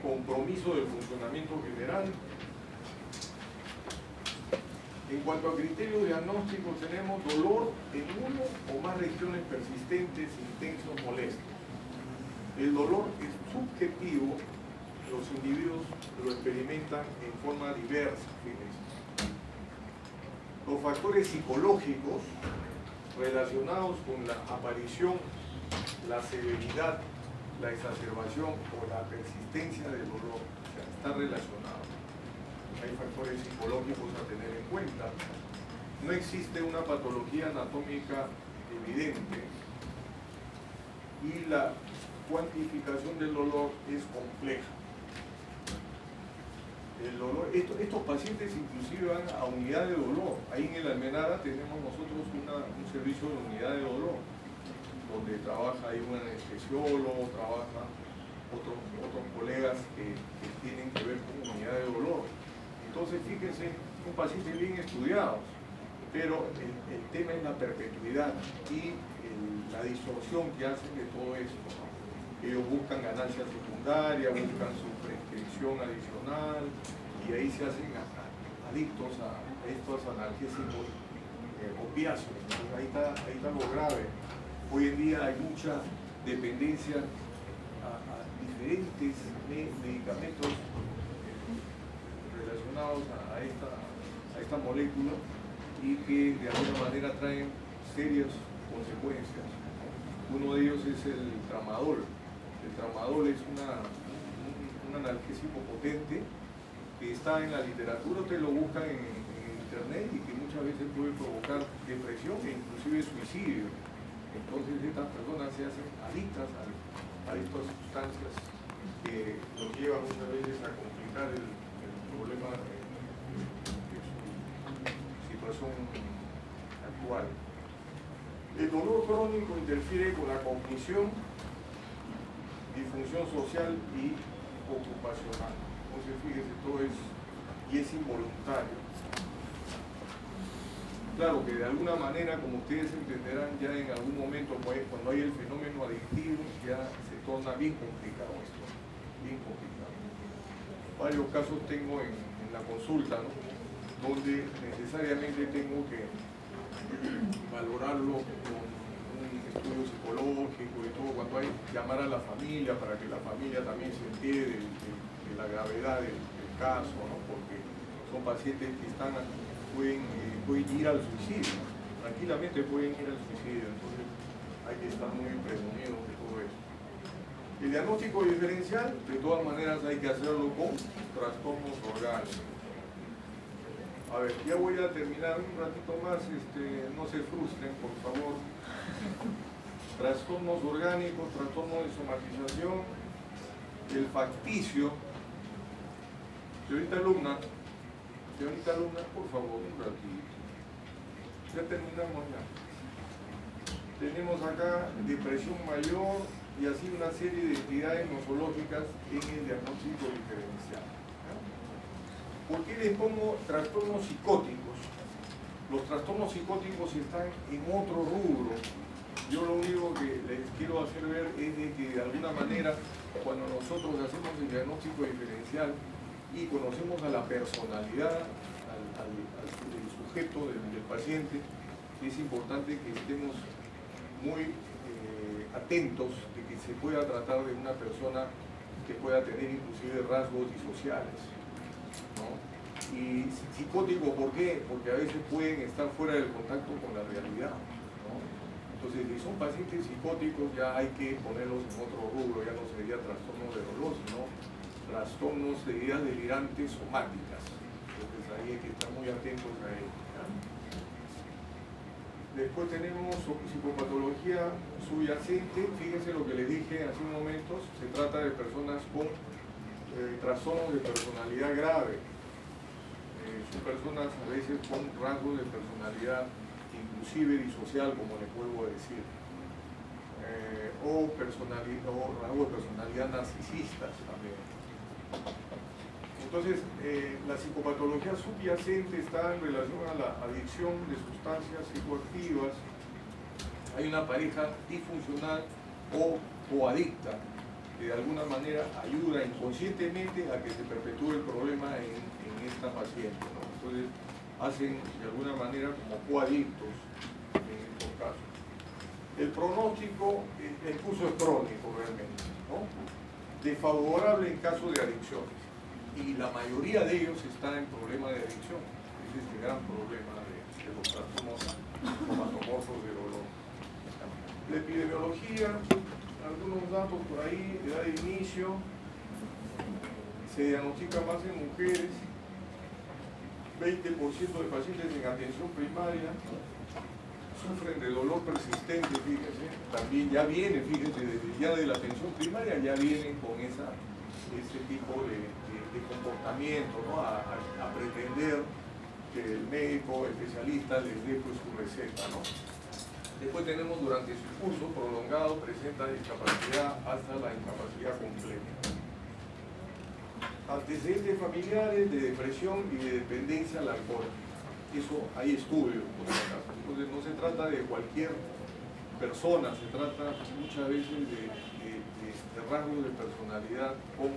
compromiso del funcionamiento general. En cuanto a criterios diagnósticos, tenemos dolor en uno o más regiones persistentes, intensos, molestos. El dolor es subjetivo, los individuos lo experimentan en forma diversa. Fíjense. Los factores psicológicos relacionados con la aparición, la severidad, la exacerbación o la persistencia del dolor, o sea, está relacionado. Hay factores psicológicos a tener en cuenta. No existe una patología anatómica evidente y la cuantificación del dolor es compleja. El dolor, estos pacientes inclusive van a unidad de dolor. Ahí en el Almenara tenemos nosotros un servicio de unidad de dolor, donde trabaja ahí un anestesiólogo, trabaja otros colegas que tienen que ver con unidad de dolor. Entonces, fíjense, un paciente bien estudiado, pero el tema es la perpetuidad y la distorsión que hacen de todo esto, ¿no? Ellos buscan ganancias secundarias, buscan su prescripción adicional y ahí se hacen adictos a estos analgésicos opiáceos. Entonces, ahí está lo grave. Hoy en día hay mucha dependencia a diferentes medicamentos relacionados a esta molécula y que de alguna manera traen serias consecuencias. Uno de ellos es el tramadol. El tramadol es un analgésico potente que está en la literatura, ustedes lo buscan en internet y que muchas veces puede provocar depresión e inclusive suicidio. Entonces estas personas se hacen adictas a estas sustancias que nos llevan muchas veces a complicar el problema de su situación actual. El dolor crónico interfiere con la cognición, disfunción social y ocupacional. Entonces, fíjense, todo es involuntario. Claro que de alguna manera, como ustedes entenderán, ya en algún momento, cuando hay el fenómeno adictivo, ya se torna bien complicado esto, bien complicado. Varios casos tengo en la consulta, ¿no? Donde necesariamente tengo que valorarlo con un estudio psicológico y todo, cuando hay llamar a la familia para que la familia también se entere de la gravedad del caso, ¿no? Porque son pacientes que pueden ir al suicidio, tranquilamente pueden ir al suicidio, entonces hay que estar muy prevenidos de todo eso. El diagnóstico diferencial, de todas maneras hay que hacerlo con trastornos orgánicos. A ver, ya voy a terminar un ratito más, no se frustren, por favor. Trastornos orgánicos, trastornos de somatización, el facticio. Señorita alumna, por favor, un ratito. Ya terminamos ya. Tenemos acá depresión mayor y así una serie de entidades nosológicas en el diagnóstico diferencial. ¿Por qué les pongo trastornos psicóticos? Los trastornos psicóticos están en otro rubro. Yo lo único que les quiero hacer ver es de que de alguna manera, cuando nosotros hacemos el diagnóstico diferencial y conocemos a la personalidad, al sujeto del paciente, es importante que estemos muy atentos de que se pueda tratar de una persona que pueda tener inclusive rasgos disociales, ¿no? Y psicótico, ¿por qué? Porque a veces pueden estar fuera del contacto con la realidad, ¿no? Entonces, si son pacientes psicóticos, ya hay que ponerlos en otro rubro, ya no sería trastorno de dolor, sino trastornos de ideas delirantes somáticas. Entonces, ahí hay que estar muy atentos a ello, ¿ya? Después tenemos psicopatología subyacente. Fíjense lo que les dije hace unos momentos, se trata de personas con trastornos de personalidad grave. Son personas a veces con rasgos de personalidad inclusive disocial, como les puedo decir, o rasgos de personalidad narcisistas también. Entonces, la psicopatología subyacente está en relación a la adicción de sustancias psicoactivas. Hay una pareja disfuncional o coadicta que de alguna manera ayuda inconscientemente a que se perpetúe el problema en esta paciente, ¿no? Entonces hacen de alguna manera como coadictos en estos casos. El pronóstico, el curso es crónico realmente, ¿no? Desfavorable en caso de adicciones, y la mayoría de ellos están en problemas de adicción. Ese es el gran problema de los trastornos somatomorfos de dolor. La epidemiología, algunos datos por ahí, edad de inicio, se diagnostica más en mujeres, 20% de pacientes en atención primaria sufren de dolor persistente, fíjense, también ya viene, fíjense, desde ya de la atención primaria ya vienen con ese tipo de comportamiento, ¿no? A pretender que el médico especialista les dé pues su receta, ¿no? Después tenemos durante su curso prolongado, presenta discapacidad hasta la incapacidad completa. Antecedentes familiares de depresión y de dependencia al alcohol. Eso hay estudios, por si acaso. Entonces no se trata de cualquier persona, se trata muchas veces de rasgos de personalidad con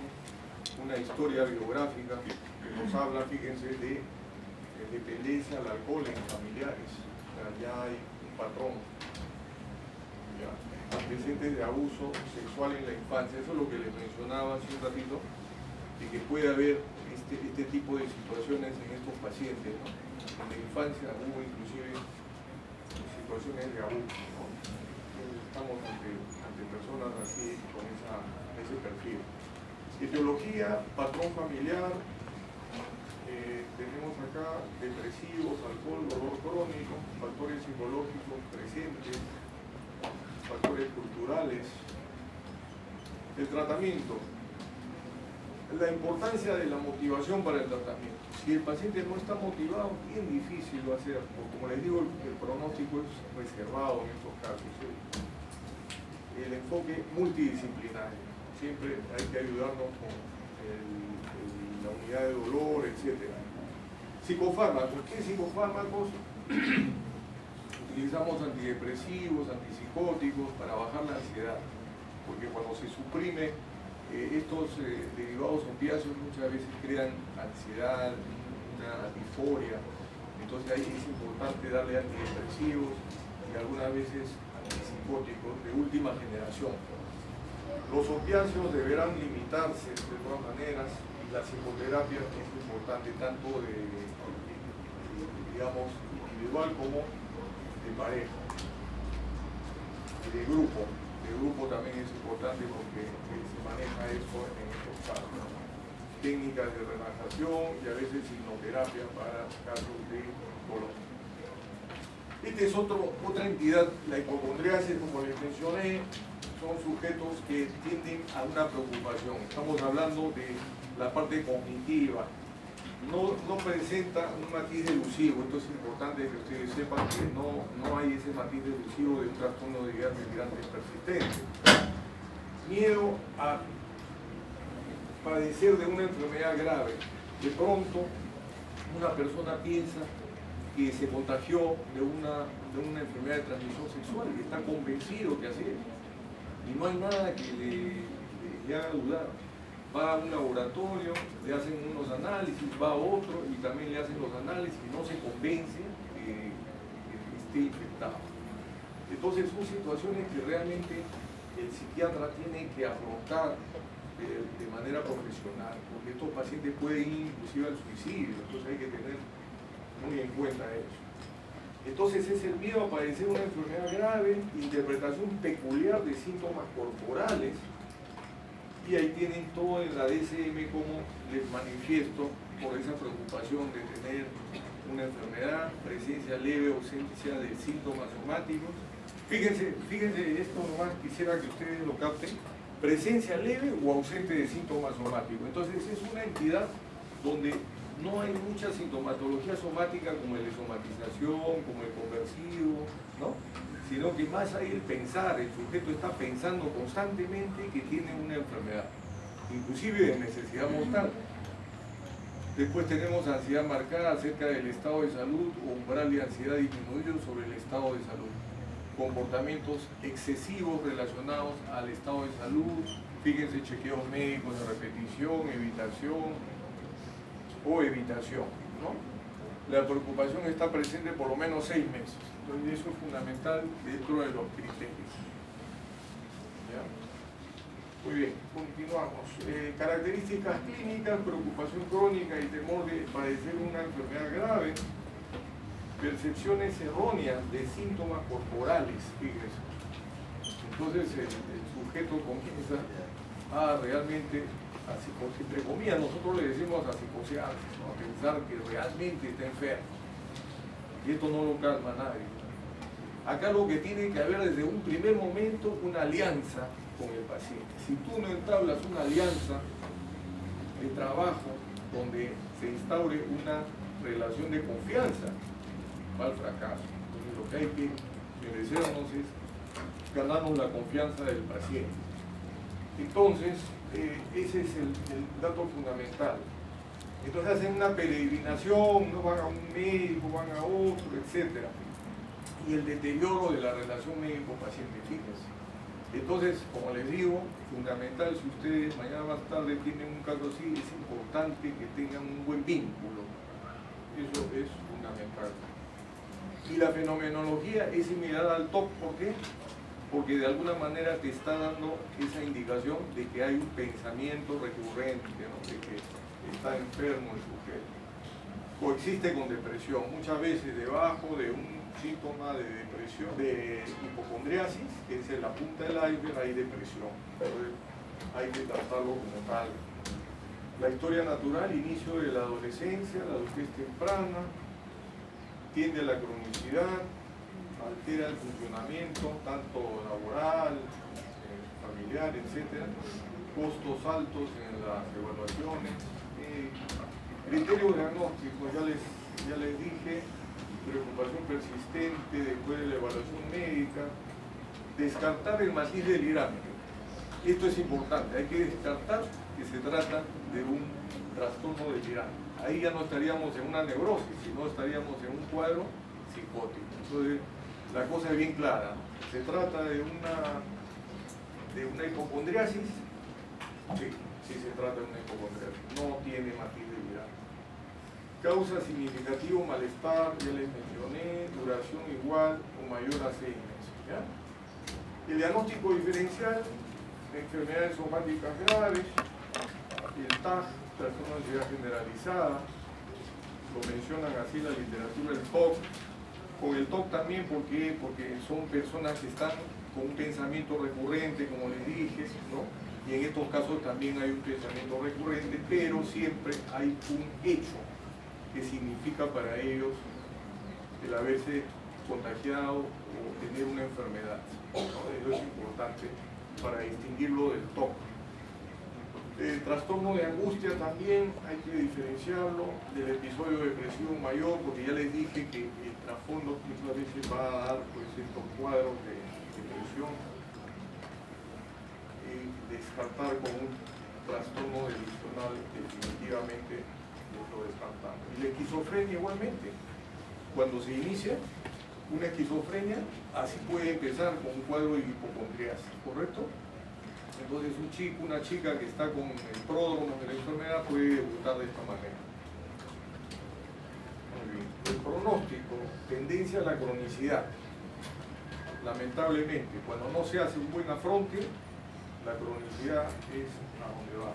una historia biográfica que nos habla, fíjense, de dependencia al alcohol en familiares. O sea, ya hay un patrón. ¿Ya? Antecedentes de abuso sexual en la infancia, eso es lo que les mencionaba hace un ratito, de que puede haber este tipo de situaciones en estos pacientes, ¿no? En la infancia hubo inclusive situaciones de abuso, ¿no? Estamos ante personas así, con ese perfil. Etiología, patrón familiar, tenemos acá depresivos, alcohol, dolor crónico, factores psicológicos presentes, factores culturales. El tratamiento. La importancia de la motivación para el tratamiento. Si el paciente no está motivado, bien difícil va a ser, porque como les digo, el pronóstico es reservado en estos casos. El enfoque multidisciplinario. Siempre hay que ayudarnos con la unidad de dolor, etc. Psicofármacos. ¿Qué psicofármacos? Utilizamos antidepresivos, antipsicóticos para bajar la ansiedad, porque cuando se suprime estos derivados opiáceos muchas veces crean ansiedad, una disforia. Entonces ahí es importante darle antidepresivos y algunas veces antipsicóticos de última generación. Los opiáceos deberán limitarse de todas maneras, y la psicoterapia es importante tanto digamos, individual como de pareja, y de grupo. De grupo también es importante porque se maneja eso en estos casos, ¿no? Técnicas de relajación y a veces hipnoterapia para casos de dolor. Esta es otra entidad, la hipocondriasis, como les mencioné, son sujetos que tienden a una preocupación. Estamos hablando de la parte cognitiva. No presenta un matiz delusivo, esto es importante que ustedes sepan que no hay ese matiz delusivo de un trastorno de ideas delirantes persistente. Miedo a padecer de una enfermedad grave. De pronto, una persona piensa que se contagió de una enfermedad de transmisión sexual y está convencido que así es. Y no hay nada que le haga dudar. Va a un laboratorio, le hacen unos análisis, va a otro y también le hacen los análisis y no se convence que esté infectado. Entonces son situaciones que realmente el psiquiatra tiene que afrontar de manera profesional, porque estos pacientes pueden ir inclusive al suicidio, entonces hay que tener muy en cuenta eso. Entonces es el miedo a padecer una enfermedad grave, interpretación peculiar de síntomas corporales, y ahí tienen todo en la DSM como les manifiesto por esa preocupación de tener una enfermedad, presencia leve, ausencia de síntomas somáticos. Fíjense esto nomás quisiera que ustedes lo capten, presencia leve o ausente de síntomas somáticos. Entonces es una entidad donde no hay mucha sintomatología somática como el de somatización, como el conversivo, ¿no? Sino que más hay el pensar, el sujeto está pensando constantemente que tiene una enfermedad, inclusive de necesidad mortal. Después tenemos ansiedad marcada acerca del estado de salud o umbral de ansiedad disminuido sobre el estado de salud. Comportamientos excesivos relacionados al estado de salud, fíjense, chequeos médicos de repetición, evitación, ¿no? La preocupación está presente por lo menos 6 meses. Entonces eso es fundamental dentro de los criterios. ¿Ya? Muy bien, continuamos. Características clínicas, preocupación crónica y temor de padecer una enfermedad grave. Percepciones erróneas de síntomas corporales, fíjense. Entonces el sujeto comienza a realmente, así, entre comillas, nosotros le decimos a psicosearse, ¿no? A pensar que realmente está enfermo. Y esto no lo calma a nadie. Acá lo que tiene que haber desde un primer momento una alianza con el paciente. Si tú no entablas una alianza de trabajo donde se instaure una relación de confianza, va al fracaso. Entonces lo que hay que merecernos es ganarnos la confianza del paciente. Entonces, ese es el dato fundamental. Entonces hacen una peregrinación, no van a un médico, van a otro, etc. Y el deterioro de la relación médico-paciente, fíjense. Entonces, como les digo, fundamental, si ustedes mañana más tarde tienen un caso así, es importante que tengan un buen vínculo. Eso es fundamental. Y la fenomenología es similar al TOC, ¿por qué? Porque de alguna manera te está dando esa indicación de que hay un pensamiento recurrente, ¿no? De que está enfermo el sujeto. Coexiste con depresión, muchas veces debajo de un síntoma de depresión, de hipocondriasis, que es en la punta del iceberg, hay depresión. Entonces hay que tratarlo como tal. La historia natural, inicio de la adolescencia, la adultez temprana, tiende a la cronicidad, altera el funcionamiento, tanto laboral, familiar, etc. Costos altos en las evaluaciones. Criterios diagnósticos, ya les dije, preocupación persistente después de la evaluación médica, descartar el matiz delirante. Esto es importante, hay que descartar que se trata de un trastorno delirante. Ahí ya no estaríamos en una neurosis, sino estaríamos en un cuadro psicótico. Entonces, la cosa es bien clara. ¿Se trata de una hipocondriasis? Sí se trata de una hipocondriasis. No tiene matiz delirante. Causa significativo malestar, ya les mencioné, duración igual o mayor a 6 meses. ¿Ya? El diagnóstico diferencial, enfermedades somáticas graves, el TAG, trastorno de ansiedad generalizada, lo mencionan así la literatura, el TOC. Con el TOC también, ¿por qué? Porque son personas que están con un pensamiento recurrente, como les dije, ¿no? Y en estos casos también hay un pensamiento recurrente, pero siempre hay un hecho que significa para ellos el haberse contagiado o tener una enfermedad, ¿no? Eso es importante para distinguirlo del TOC. El trastorno de angustia también hay que diferenciarlo del episodio depresivo mayor, porque ya les dije que el trasfondo muchas veces va a dar pues, estos cuadros de depresión, y descartar con un trastorno delusional definitivamente lo descartamos. Y la esquizofrenia igualmente, cuando se inicia una esquizofrenia, así puede empezar con un cuadro de hipocondriasis, ¿correcto? Entonces un chico, una chica que está con el pródromo de la enfermedad puede debutar de esta manera. Muy bien. El pronóstico, tendencia a la cronicidad. Lamentablemente, cuando no se hace un buen afronte, la cronicidad es a donde va.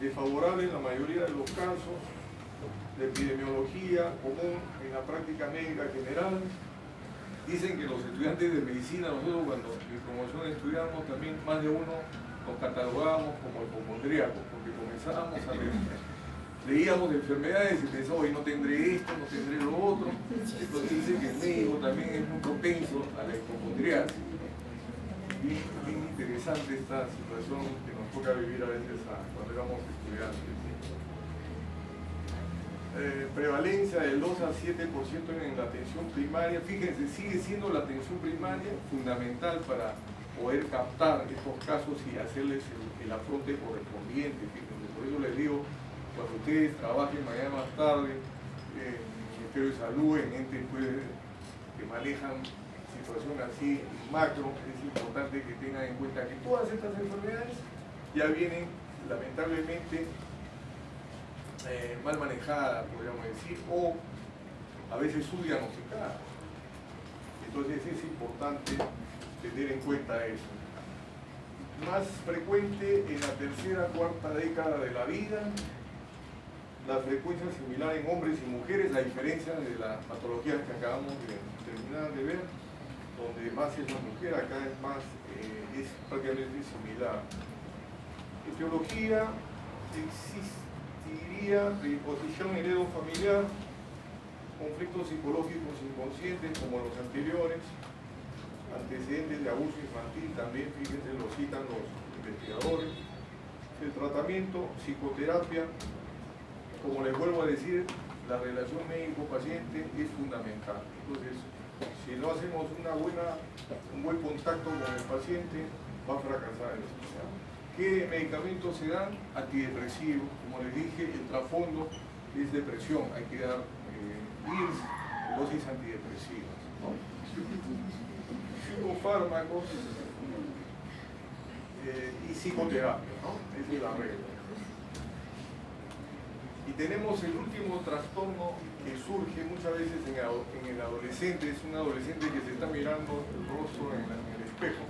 Desfavorable en la mayoría de los casos, la epidemiología común en la práctica médica general. Dicen que los estudiantes de medicina, nosotros cuando en promoción estudiamos, también más de uno nos catalogábamos como hipocondríacos, porque comenzábamos a leer, leíamos enfermedades y pensábamos, no tendré esto, no tendré lo otro. Entonces dice que el médico también es muy propenso a la hipocondriasis. Bien interesante esta situación que nos toca vivir a veces cuando éramos estudiantes. Prevalencia del 2 al 7% en la atención primaria. Fíjense, sigue siendo la atención primaria fundamental para poder captar estos casos y hacerles el afronte correspondiente. Fíjense, por eso les digo, cuando ustedes trabajen mañana más tarde en el Ministerio de Salud, en entes pues, que manejan situación así macro, es importante que tengan en cuenta que todas estas enfermedades ya vienen lamentablemente mal manejadas, podríamos decir, o a veces subdiagnosticadas. Entonces es importante tener en cuenta eso. Más frecuente en la tercera, cuarta década de la vida, la frecuencia similar en hombres y mujeres, a diferencia de las patologías que acabamos de terminar de ver, donde más es la mujer, acá es más, es prácticamente similar. Etiología, existiría predisposición heredofamiliar, conflictos psicológicos inconscientes como los anteriores, antecedentes de abuso infantil, también fíjense, lo citan los investigadores. El tratamiento, psicoterapia, como les vuelvo a decir, la relación médico-paciente es fundamental. Entonces, Si no hacemos un buen contacto con el paciente, va a fracasar esto, ¿ya? ¿Qué medicamentos se dan? Antidepresivos. Como les dije, el trasfondo es depresión. Hay que dar IRS, dosis antidepresivas, ¿no? Psicofármacos y psicoterapia, ¿no? Esa es la regla. Y tenemos el último trastorno que surge muchas veces en el adolescente. Es un adolescente que se está mirando el rostro en el espejo,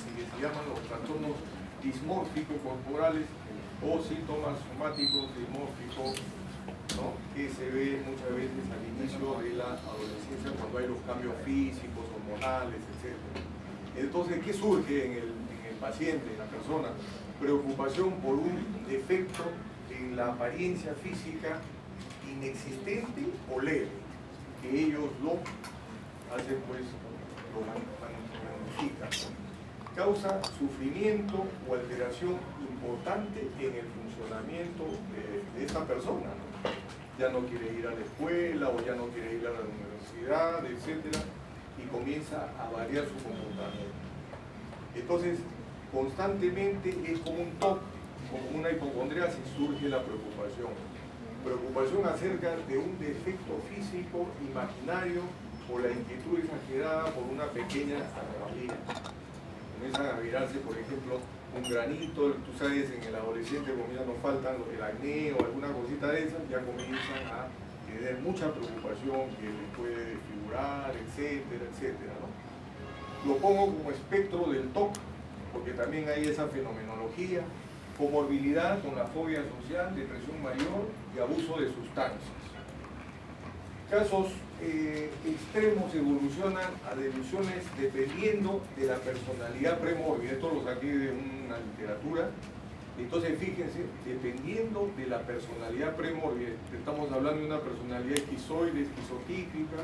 y que se llaman los trastornos dismórficos corporales o síntomas somáticos dismórficos, ¿no? Que se ve muchas veces al inicio de la adolescencia cuando hay los cambios físicos, hormonales, etc. Entonces, ¿qué surge en el paciente, en la persona? Preocupación por un defecto en la apariencia física inexistente o leve, que ellos lo hacen, pues, lo magnifican. Causa sufrimiento o alteración importante en el funcionamiento de esa persona, ¿no? Ya no quiere ir a la escuela o ya no quiere ir a la universidad, etc. Y comienza a variar su comportamiento. Entonces, constantemente es como un TOC, como una hipocondriasis, surge la preocupación. Preocupación acerca de un defecto físico imaginario o la inquietud exagerada por una pequeña anomalía. Comienzan a mirarse, por ejemplo, un granito. Tú sabes, en el adolescente comienzan, nos faltan el acné o alguna cosita de esas, ya comienzan a tener mucha preocupación que les puede desfigurar, etcétera, etcétera, ¿no? Lo pongo como espectro del TOC, porque también hay esa fenomenología. Comorbilidad con la fobia social, depresión mayor y abuso de sustancias. Casos extremos evolucionan a delusiones dependiendo de la personalidad premórbida. Esto lo saqué de una literatura. Entonces, fíjense, dependiendo de la personalidad premórbida, estamos hablando de una personalidad esquizoide, esquizotípica,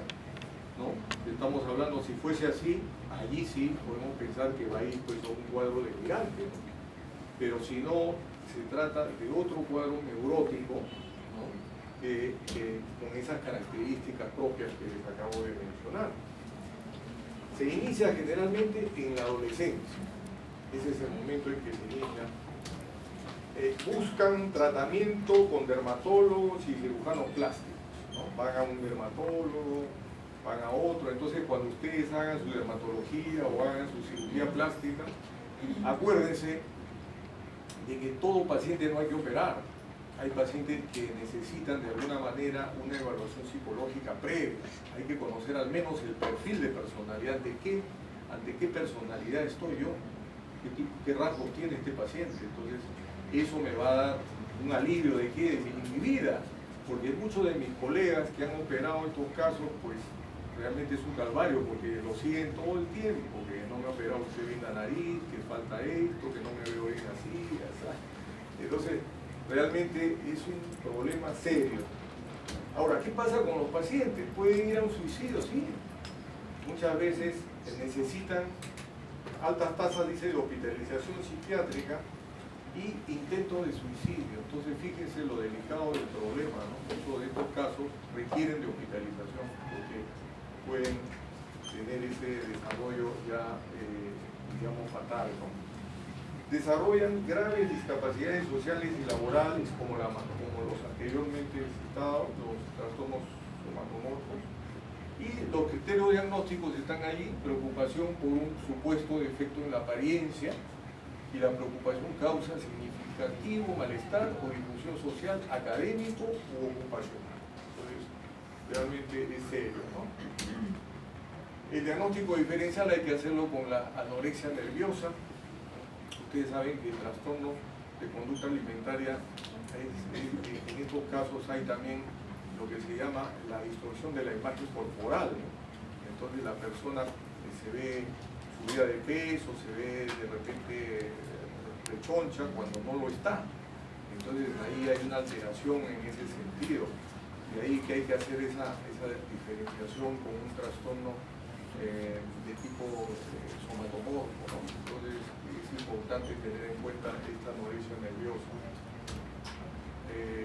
¿no? Estamos hablando, si fuese así, allí sí podemos pensar que va a ir, pues, a un cuadro delirante, ¿no? Pero si no, se trata de otro cuadro neurótico, ¿no? Con esas características propias que les acabo de mencionar. Se inicia generalmente en la adolescencia. Ese es el momento en que se inicia. Buscan tratamiento con dermatólogos y cirujanos plásticos, ¿no? Van a un dermatólogo, van a otro. Entonces, cuando ustedes hagan su dermatología o hagan su cirugía plástica, acuérdense de que todo paciente no hay que operar. Hay pacientes que necesitan de alguna manera una evaluación psicológica previa. Hay que conocer al menos el perfil de personalidad, ante qué personalidad estoy yo, qué rasgos tiene este paciente. Entonces, eso me va a dar un alivio de mi vida, porque muchos de mis colegas que han operado estos casos, pues realmente es un calvario, porque lo siguen todo el tiempo, que no me ha operado usted bien la nariz, que falta esto, que no me veo bien así, ¿sabes? Entonces, realmente es un problema serio. Ahora, ¿qué pasa con los pacientes? ¿Pueden ir a un suicidio? Sí. Muchas veces necesitan altas tasas, dice, de hospitalización psiquiátrica y intento de suicidio. Entonces, fíjense lo delicado del problema, ¿no? Muchos de estos casos requieren de hospitalización porque pueden tener ese desarrollo ya, digamos, fatal, ¿no? Desarrollan graves discapacidades sociales y laborales como los anteriormente citados, los trastornos somatomorfos. Y los criterios diagnósticos están allí: preocupación por un supuesto defecto en la apariencia, y la preocupación causa significativo malestar o difusión social, académico u ocupacional. Entonces, realmente es serio, ¿no? El diagnóstico diferencial hay que hacerlo con la anorexia nerviosa. Ustedes saben que el trastorno de conducta alimentaria, en estos casos hay también lo que se llama la distorsión de la imagen corporal, ¿no? Entonces la persona se ve subida de peso, se ve de repente rechoncha cuando no lo está. Entonces ahí hay una alteración en ese sentido. De ahí que hay que hacer esa diferenciación con un trastorno de tipo somatomorfo, ¿no? Entonces es importante tener en cuenta esta anorexia nerviosa.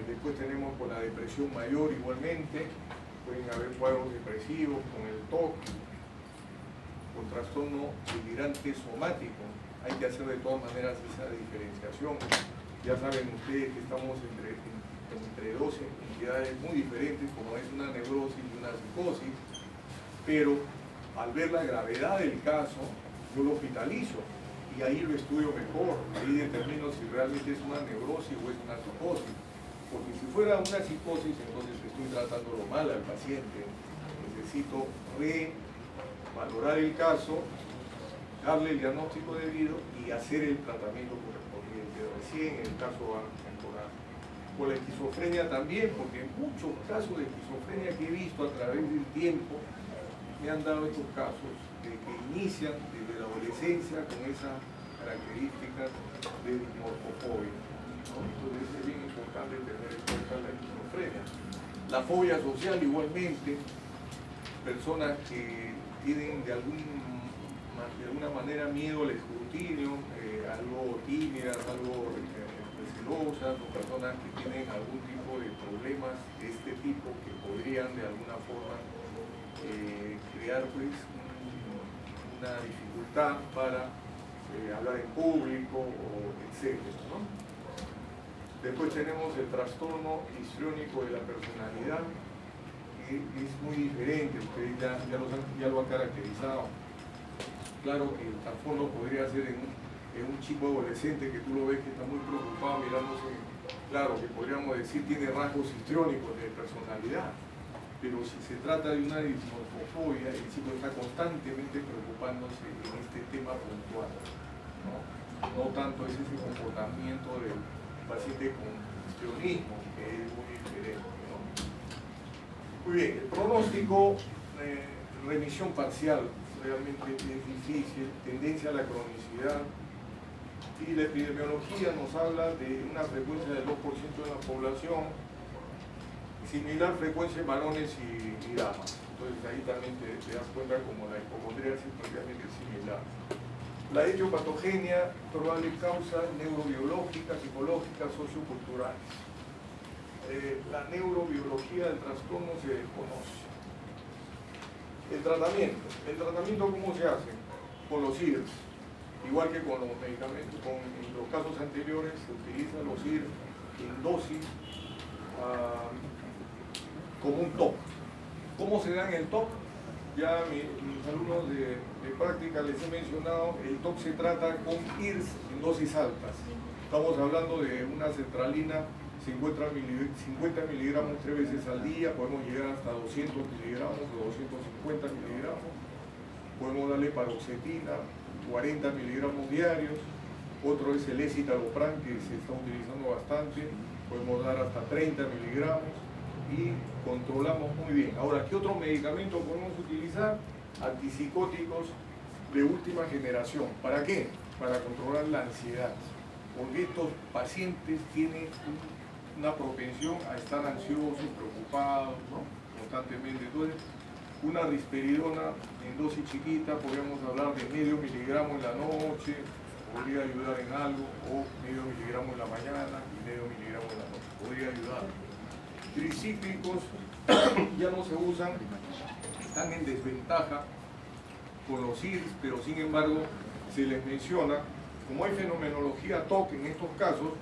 Después tenemos con la depresión mayor igualmente, pueden haber cuadros depresivos con el TOC, con trastorno delirante somático. Hay que hacer de todas maneras esa diferenciación. Ya saben ustedes que estamos entre dos entidades muy diferentes, como es una neurosis y una psicosis, pero al ver la gravedad del caso, yo lo hospitalizo y ahí lo estudio mejor, ahí determino si realmente es una neurosis o es una psicosis. Porque si fuera una psicosis, entonces estoy tratándolo mal al paciente. Necesito revalorar el caso, darle el diagnóstico debido y hacer el tratamiento correspondiente. Recién en el caso va a mejorar. Con la esquizofrenia también, porque en muchos casos de esquizofrenia que he visto a través del tiempo, me han dado estos casos de que inician desde la adolescencia con esas características de dimorfofobia, ¿no? Entonces es bien importante tener en cuenta la esquizofrenia. La fobia social igualmente, personas que tienen de alguna manera miedo al escrutinio, algo tímidas, algo recelosas, o personas que tienen algún tipo de problemas de este tipo que podrían de alguna forma crear pues una dificultad para hablar en público, etc., ¿no? Después tenemos el trastorno histriónico de la personalidad, que es muy diferente, ustedes ya lo han caracterizado. Claro que el trastorno podría ser en un chico adolescente que tú lo ves que está muy preocupado mirándose, claro que podríamos decir tiene rasgos histriónicos de personalidad, pero si se trata de una dismorfofobia, el chico está constantemente preocupándose en este tema puntual, ¿no? No tanto es ese comportamiento del paciente con histrionismo, que es muy diferente, ¿no? Muy bien, el pronóstico, remisión parcial, realmente es difícil, tendencia a la cronicidad, y la epidemiología nos habla de una frecuencia del 2% de la población, similar frecuencia en varones y damas. Entonces ahí también te das cuenta como la hipocondría es prácticamente similar. La etiopatogenia, probable causa neurobiológica, psicológica, socioculturales. La neurobiología del trastorno se desconoce. El tratamiento ¿cómo se hace? Con los IRS. Igual que con los medicamentos, en los casos anteriores se utilizan los IRS en dosis como un TOC. ¿Cómo se da en el TOC? Ya mis alumnos de práctica les he mencionado, el TOC se trata con IRS en dosis altas. Estamos hablando de una sertralina 50 miligramos 3 veces al día, podemos llegar hasta 200 miligramos o 250 miligramos. Podemos darle paroxetina, 40 miligramos diarios. Otro es el escitalopram, que se está utilizando bastante. Podemos dar hasta 30 miligramos y controlamos muy bien. Ahora, ¿qué otro medicamento podemos utilizar? Antipsicóticos de última generación. ¿Para qué? Para controlar la ansiedad. Porque estos pacientes tienen una propensión a estar ansiosos, preocupados, ¿no? Constantemente. Entonces, una risperidona en dosis chiquita, podríamos hablar de medio miligramo en la noche, podría ayudar en algo, o medio miligramo en la mañana y medio miligramo en la noche, podría ayudar. Tricíclicos ya no se usan, están en desventaja con los IRS, pero sin embargo se les menciona, como hay fenomenología TOC en estos casos,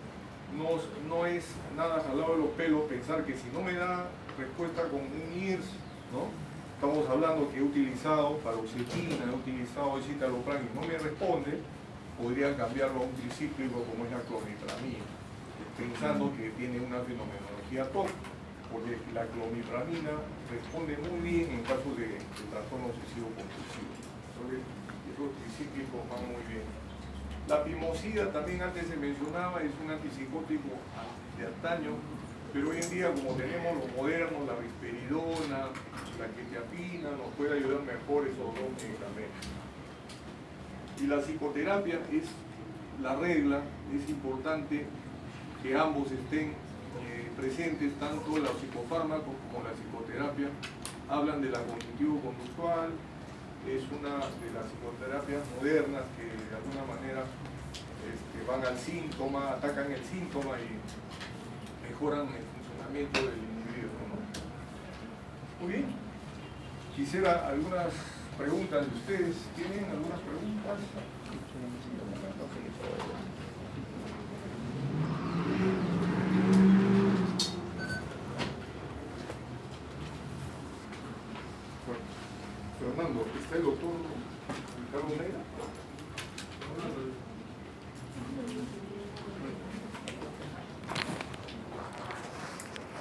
no es nada jalado de los pelos pensar que si no me da respuesta con un IRS, ¿no? Estamos hablando que he utilizado paroxetina, he utilizado escitalopram y no me responde, podría cambiarlo a un tricíclico como es la clomipramina, pensando que tiene una fenomenología TOC, porque la clomipramina responde muy bien en casos de trastorno obsesivo compulsivo. Entonces, esos tricíclicos van muy bien. La pimosida también antes se mencionaba, es un antipsicótico de antaño, pero hoy en día como tenemos los modernos, la risperidona, la quetiapina, nos puede ayudar mejor esos dos medicamentos. Y la psicoterapia es la regla, es importante que ambos estén presentes, tanto los psicofármacos como la psicoterapia. Hablan de la cognitivo-conductual, es una de las psicoterapias modernas que de alguna manera van al síntoma, atacan el síntoma y mejoran el funcionamiento del individuo, ¿no? Muy quisiera algunas preguntas de ustedes. ¿Tienen algunas preguntas? Fernando, ¿está el doctor Ricardo Neira?